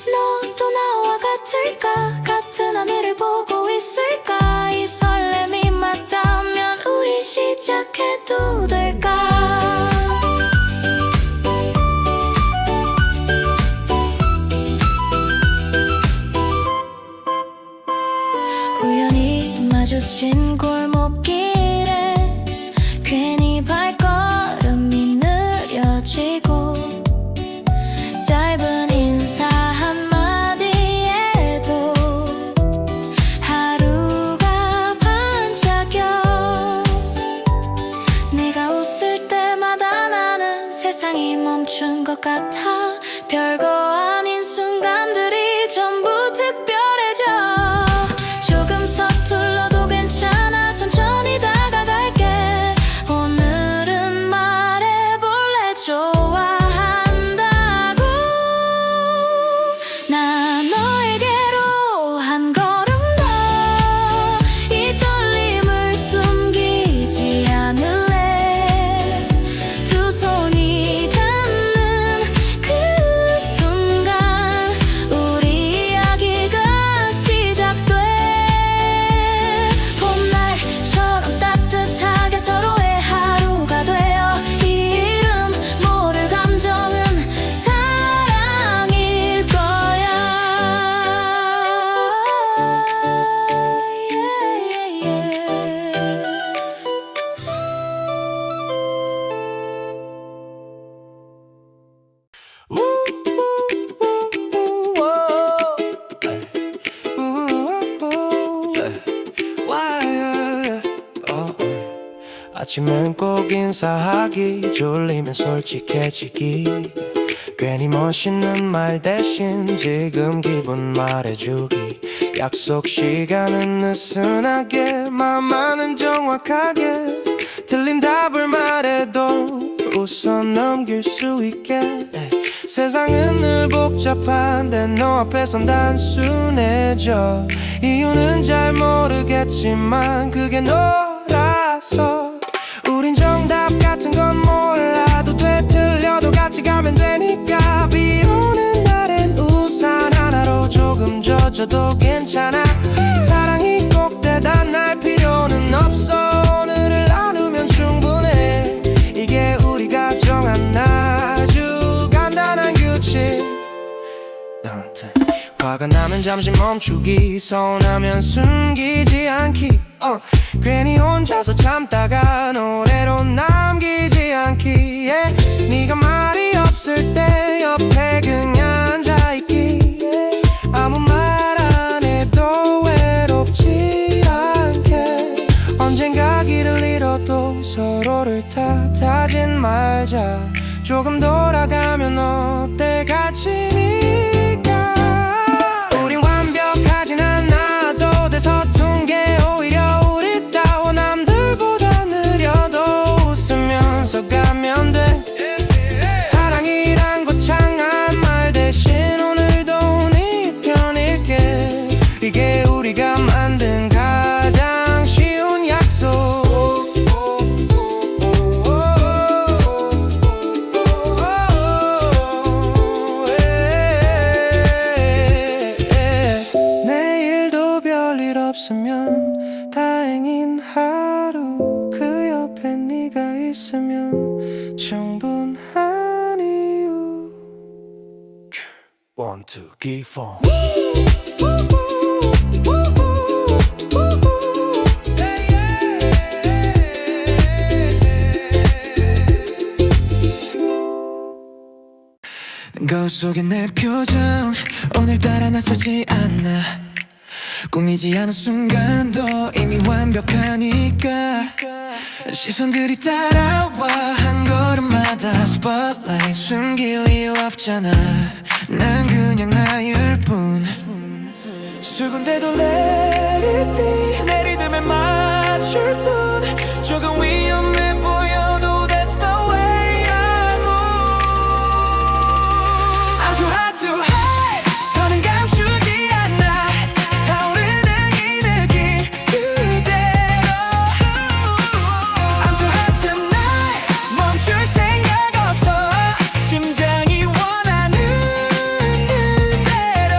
너도 나와 같을까. 같은 하늘을 보고 있을까. 이 설렘이 맞다면 우리 시작해도 될까. 마주친 골목길에 괜히 발걸음이 느려지고 짧은 인사 한마디에도 하루가 반짝여. 네가 웃을 때마다 나는 세상이 멈춘 것 같아. 별거 아닌 순간들이 전부 특별해져. 조금 서툴러도 괜찮아. 천천히 다가갈게. 오늘은 말해볼래. 좋아한다고. 나 너에게로 한 걸음 더 이 떨림을 숨기지 않을래. 두 손이 닿는 그 순간 우리 이야기가 시작돼. 봄날처럼 따뜻하게 서로의 하루가 되어 이 이름 모를 감정은 사랑일 거야. 아침엔 꼭 인사하기, 졸리면 솔직해지기, 괜히 멋있는 말 대신 지금 기분 말해주기, 약속 시간은 느슨하게 마음만은 정확하게, 틀린 답을 말해도 웃어 넘길 수 있게. 세상은 늘 복잡한데 너 앞에선 단순해져. 이유는 잘 모르겠지만 그게 너라서. 우린 정답 같은 건 몰라도 돼. 틀려도 같이 가면 되니까. 비 오는 날엔 우산 하나로 조금 젖어도 괜찮아. 사랑이 꼭 대단할 필요는 없어. 오늘을 나누면 충분해. 이게 우리가 정한 아주 간단한 규칙. 화가 나면 잠시 멈추기, 서운하면 숨기지 않기, 괜히 혼자서 참다가 노래로 남기지 않기, 네가 말이 없을 때 옆에 그냥 앉아있기, 아무 말 안 해도 외롭지 않게. 언젠가 길을 잃어도 서로를 탓하진 말자. 조금 돌아가면 어때 같이니까. 우린 완벽하진 않아도 돼. 서툰 게 오히려 우리 따워. 남들보다 느려도 웃으면서 가면 돼. 사랑이란 거창한 말 대신 오늘도 네 편일게. 이게 우리가 만든 가장 쉬운 약속. 내일도 별일 없으면 다행인 하루. 그 옆에 네가 있으면 충분한 이유. One, two, three, four. 거울 속에 내 표정 오늘따라 낯설지 않아. 꾸미지 않은 순간도 이미 완벽하니까. 시선들이 따라와 한 걸음마다 스포트라이트. 숨길 이유 없잖아. 난 그냥 나일 뿐. 수군데도 let it be. 내 리듬에 맞출 뿐. 조금 위험해 보여도 that's the way I move. I'm too hot to hide. 더는 감추지 않아. 타오르는 이 느낌 그대로. I'm too hot tonight. 멈출 생각 없어. 심장이 원하는 대로.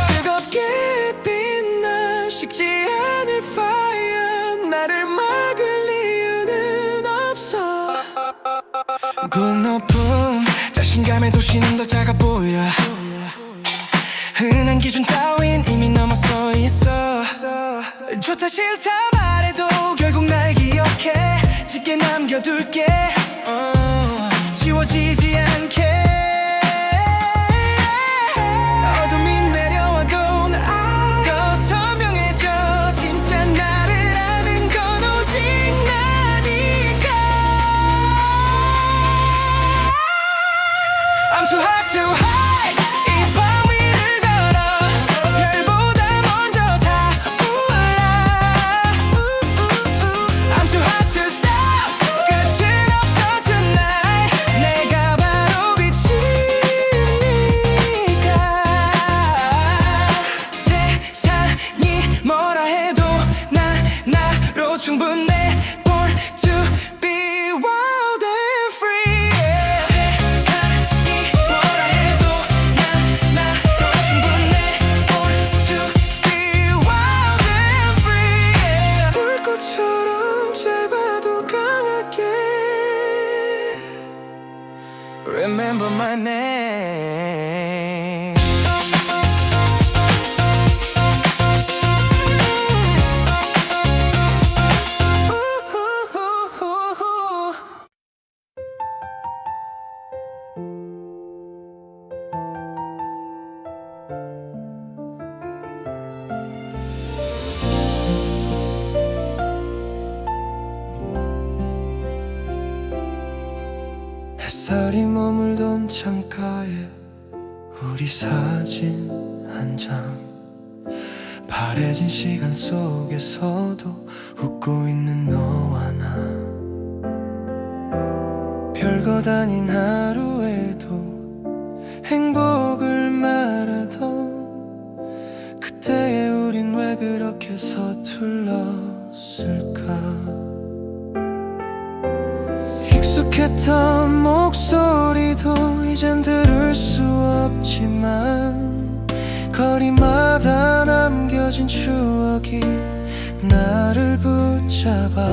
뜨겁게 빛나 식지 않을 fire. 나를 막을 이유는 없어. 굽 높음 자신감의 도시는 더 작아 보여. 흔한 기준 따윈 이미 넘어서 있어. 좋다 싫다 말해도 결국 날 기억해. 짙게 남겨둘게. 지워지지 않게. 어둠이 내려와도 나 더 선명해져. 진짜 나를 아는 건 오직 나니까. I'm too hot to hide. 이 밤 위를 걸어 별보다 먼저 타올라. I'm too hot to stop. 끝은 없어 tonight. 내가 바로 빛이니까. 세상이 뭐라 해도 나로 충분해. Born to be wild and free. 세상이 뭐라 해도 나로 충분해. Born to be wild and free. 불꽃처럼 짧아도 강하게. Remember my name. 햇살이 머물던 창가에 우리 사진 한 장. 바래진 시간 속에서도 웃고 있는 너와 나. 별것 아닌 하루에도 행복을 말하던 그때의 우린 왜 그렇게 서툴렀을까. 익숙했던 목소리도 이젠 들을 수 없지만 거리마다 남겨진 추억이 나를 붙잡아.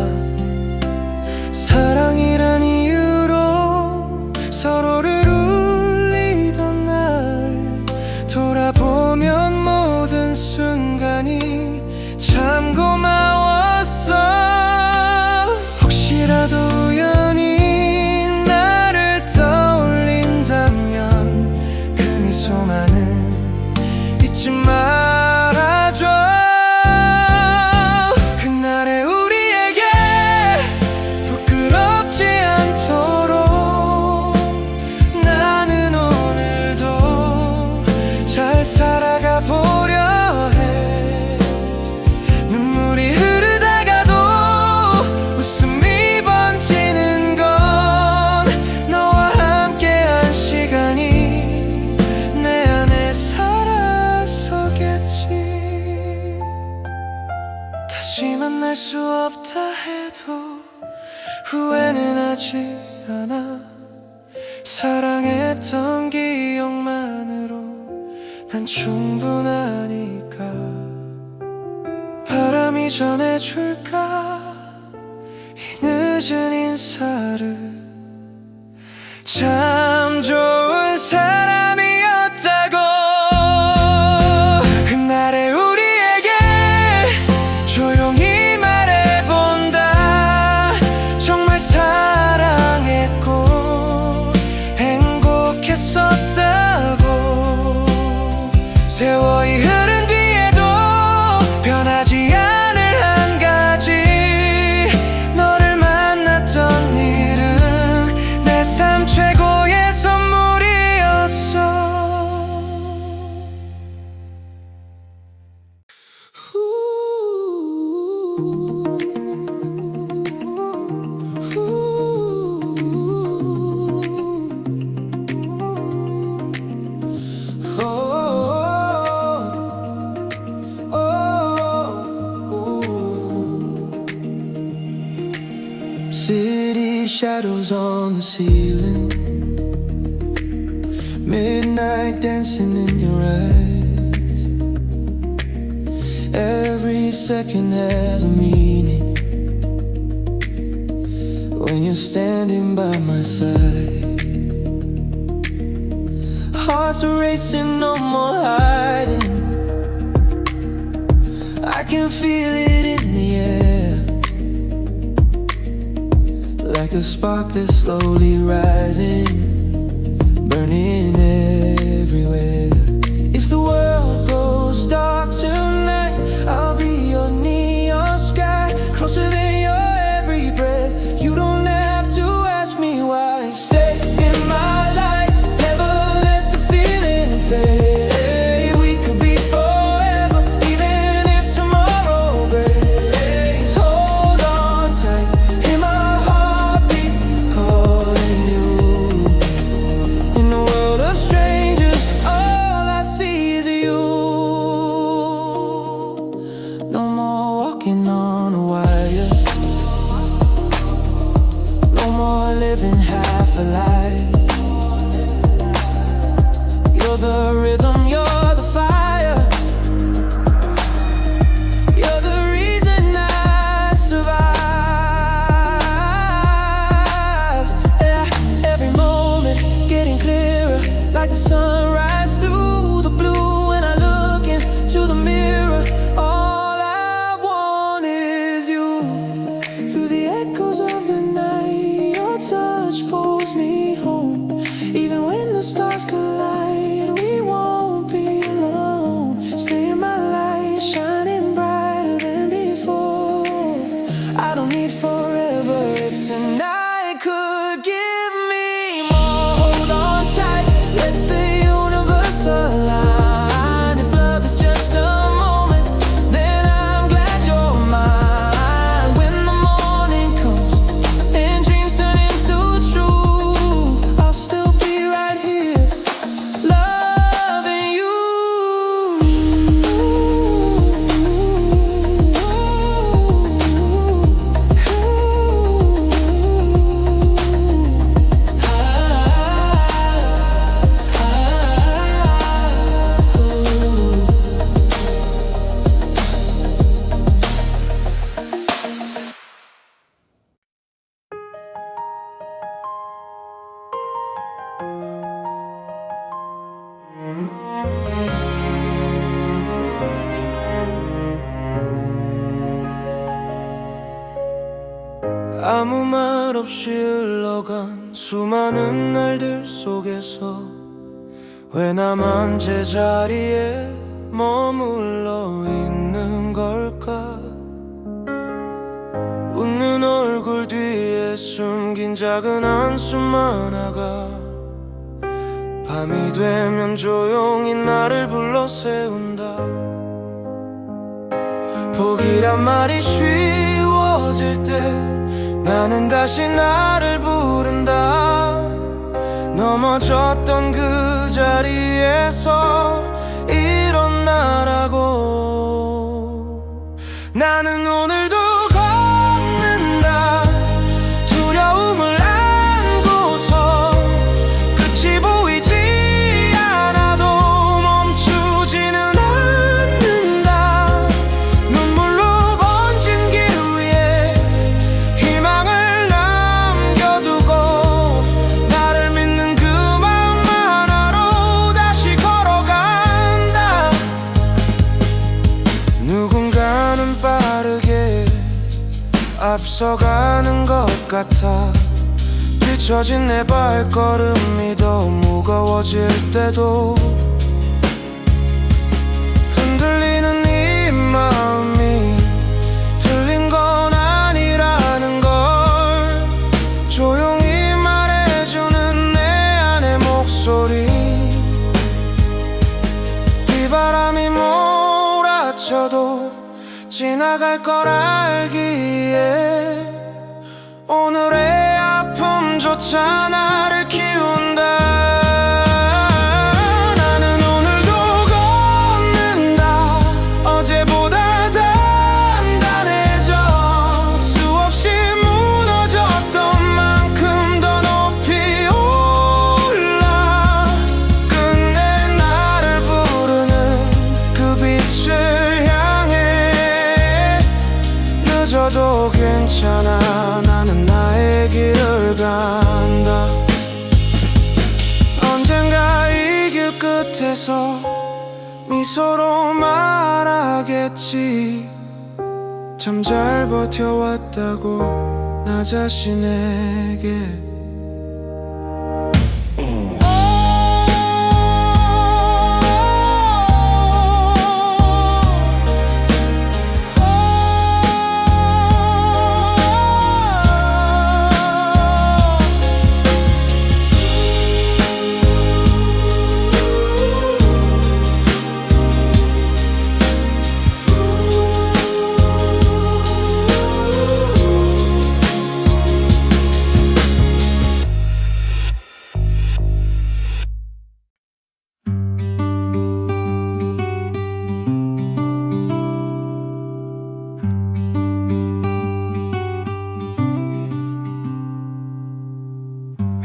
사랑이란 이유로 서로를 울리던 날 돌아보면 모든 순간이 참 고마웠어. 혹시라도 우연히 나를 떠올린다면 그 미소만은 잊지 말아줘. 그날의 우리에게 부끄럽지 않도록 나는 오늘도 잘 살아가 보려 해. 눈물이 흐르다가도 웃음이 번지는 건 너와 함께한 시간이 내 안에 살아서겠지. 다시 만날 수 없다 해도 후회는 하지 않아. 사랑했던 기억만으로 난 충분하니까. 바람이 전해줄까 이 늦은 인사를. 참 좋은 사람이었다고. 그날의 우리에게 조용히 말해본다. 정말 사랑했고 행복했었다고. 세월이 흐른 뒤에도 변하지 않을 한 가지. 너를 만났던 일은 내 삶 최고의 선물이었어. City shadows on the ceiling, midnight dancing in your eyes. Every second has a meaning when you're standing by my side. Hearts are racing, no more hiding. I can feel it in the air, like a spark that's slowly rising, burning everywhere. If the world goes dark tonight, I'll be your neon sky, closer than your every breath. You don't have to ask me why. Stay in my light, never let the feeling fade. We could be forever, even if tomorrow breaks. Hold on tight, hear my heartbeat calling you. In a world of strangers, all I see is you. No more walking on a wire, no more living half a life. You're the rhythm, you're the fire, you're the reason I survive. Yeah, every moment getting clearer, like the sunrise through the blue. When I look into the mirror, all I want is you. Through the echoes of the night, your touch pulls me home. Even when the stars collide, we won't be alone. Stay in my light, shining brighter than before. I don't need forever if tonight could give me more. Hold on tight, let the universe align. If love is just a moment, then I'm glad you're mine. When the morning comes and dreams turn into truth, I'll still be right here, loving you. 아무 말 없이 흘러간 수많은 날들 속에서 왜 나만 제자리에 머물러 있는 걸까? 웃는 얼굴 뒤에 숨긴 작은 한숨 하나가 밤이 되면 조용히 나를 불러 세운다. 포기란 말이 쉬워질 때 나는 다시 나를 부른다. 넘어졌던 그 자리에서 일어나라고. 나는 오늘도 걷는다. 두려움을 안고서 끝이 보이지 않아도 멈추지는 않는다. 눈물로 번진 길 위에 희망을 남겨두고 나를 믿는 그 마음 하나로 다시 걸어간다. 누군가는 빠르게 앞서가는 것 같아. 뒤처진 내 발걸음이 더 무거워질 때도 흔들리는 이 마음이 틀린 건 아니라는 걸 조용히 말해주는 내 안의 목소리. 비바람이 몰아쳐도 지나갈 걸 알기에 오늘의 아픔조차 나를 키운다. 나는 오늘도 걷는다. 어제보다 단단해져 수없이 무너졌던 만큼 더 높이 올라. 끝내 나를 부르는 그 빛을 향해 늦어도 괜찮아. 나는 나의 길을 간다. 언젠가 이 길 끝에서 미소로 말하겠지. 참 잘 버텨왔다고 나 자신에게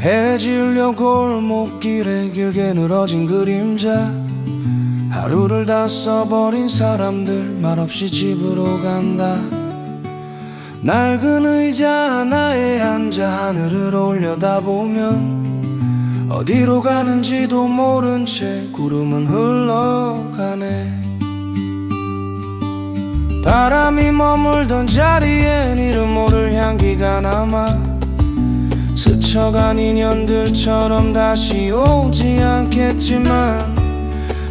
해 지으려 골목길에 길게 늘어진 그림자 하루를 다 써버린 사람들 말없이 집으로 간다 낡은 의자 하나에 앉아 하늘을 올려다보면 어디로 가는지도 모른 채 구름은 흘러가네 바람이 머물던 자리엔 이름 모를 향기가 남아 스쳐간 인연들처럼 다시 오지 않겠지만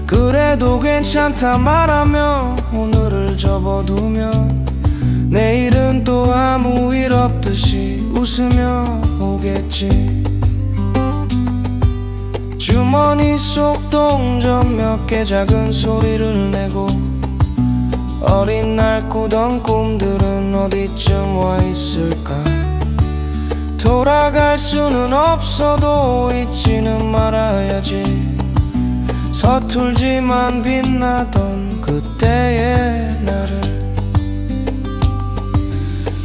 그래도 괜찮다 말하며 오늘을 접어두면 내일은 또 아무 일 없듯이 웃으며 오겠지 주머니 속 동전 몇 개 작은 소리를 내고 어린 날 꾸던 꿈들은 어디쯤 와 있을까 돌아갈 수는 없어도 잊지는 말아야지 서툴지만 빛나던 그때의 나를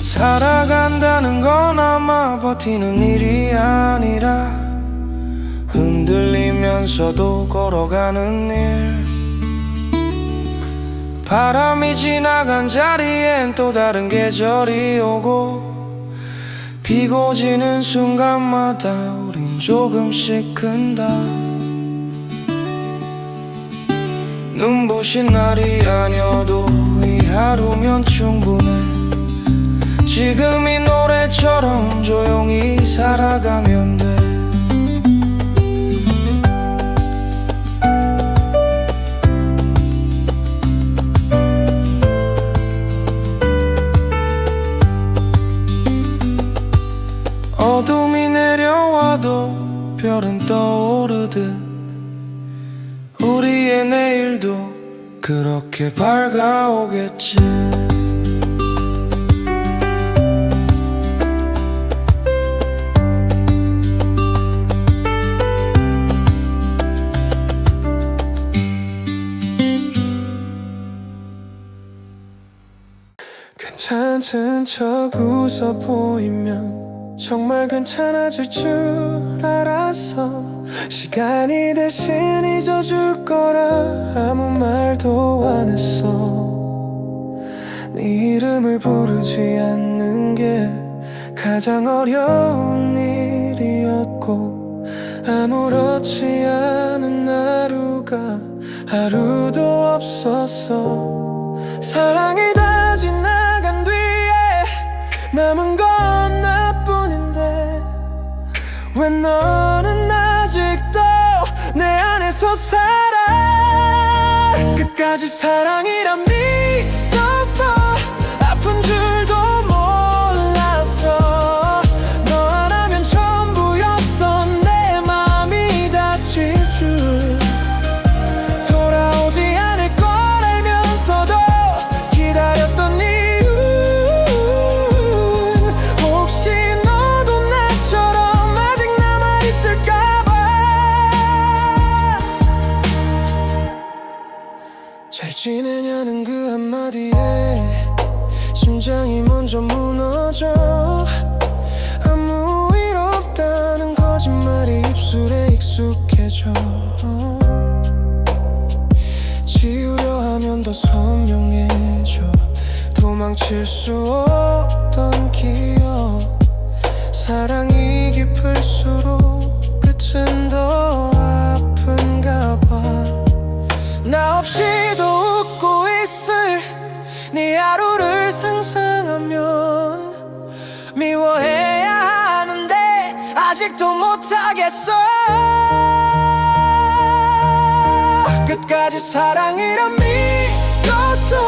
살아간다는 건 아마 버티는 일이 아니라 흔들리면서도 걸어가는 일 바람이 지나간 자리엔 또 다른 계절이 오고 비고 지는 순간마다 우린 조금씩 큰다 눈부신 날이 아니어도 이 하루면 충분해 지금 이 노래처럼 조용히 살아가면 돼 어둠이 내려와도 별은 떠오르듯 우리의 내일도 그렇게 밝아오겠지 괜찮은 척 웃어 보이면 정말 괜찮아질 줄 알았어 시간이 대신 잊어줄 거라 아무 말도 안 했어 네 이름을 부르지 않는 게 가장 어려운 일이었고 아무렇지 않은 하루가 하루도 없었어 사랑이 다 지나간 뒤에 남은 건 나뿐인데 왜 너는 아직도 내 안에서 살아 끝까지 사랑이란 믿어서 아픈 줄도 몰랐어 너 하나면 전부였던 내 맘이 다칠 줄 돌아오지 않을 걸 알면서도 기다렸던 이유는 혹시 너도 나처럼 아직 남아있을까봐 잘 지내냐는 그 한마디에 심장이 먼저 무너져 아무 일 없다는 거짓말이 입술에 익숙해져 지우려 하면 더 선명해져 도망칠 수 없던 기억 사랑이 깊을수록 끝은 더 아픈가 봐 나 없이도 웃고 있을 네 하루를 상상 아직도 못하겠어. 끝까지 사랑이란 믿어서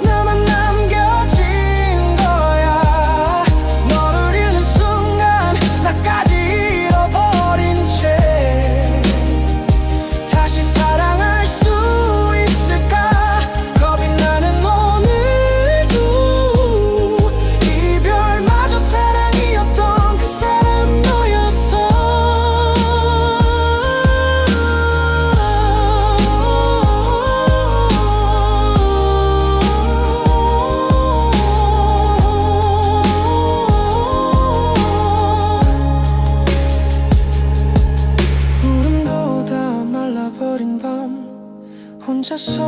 나만 남겨진 거야. 너를 잃는 순간 나까지 잃어버린 채 다시 사랑할 수 있을까. 겁이 나는 오늘도 이별마저 사랑이었던 그 사람 너였어. 구름도 다 말라버린 밤 혼자서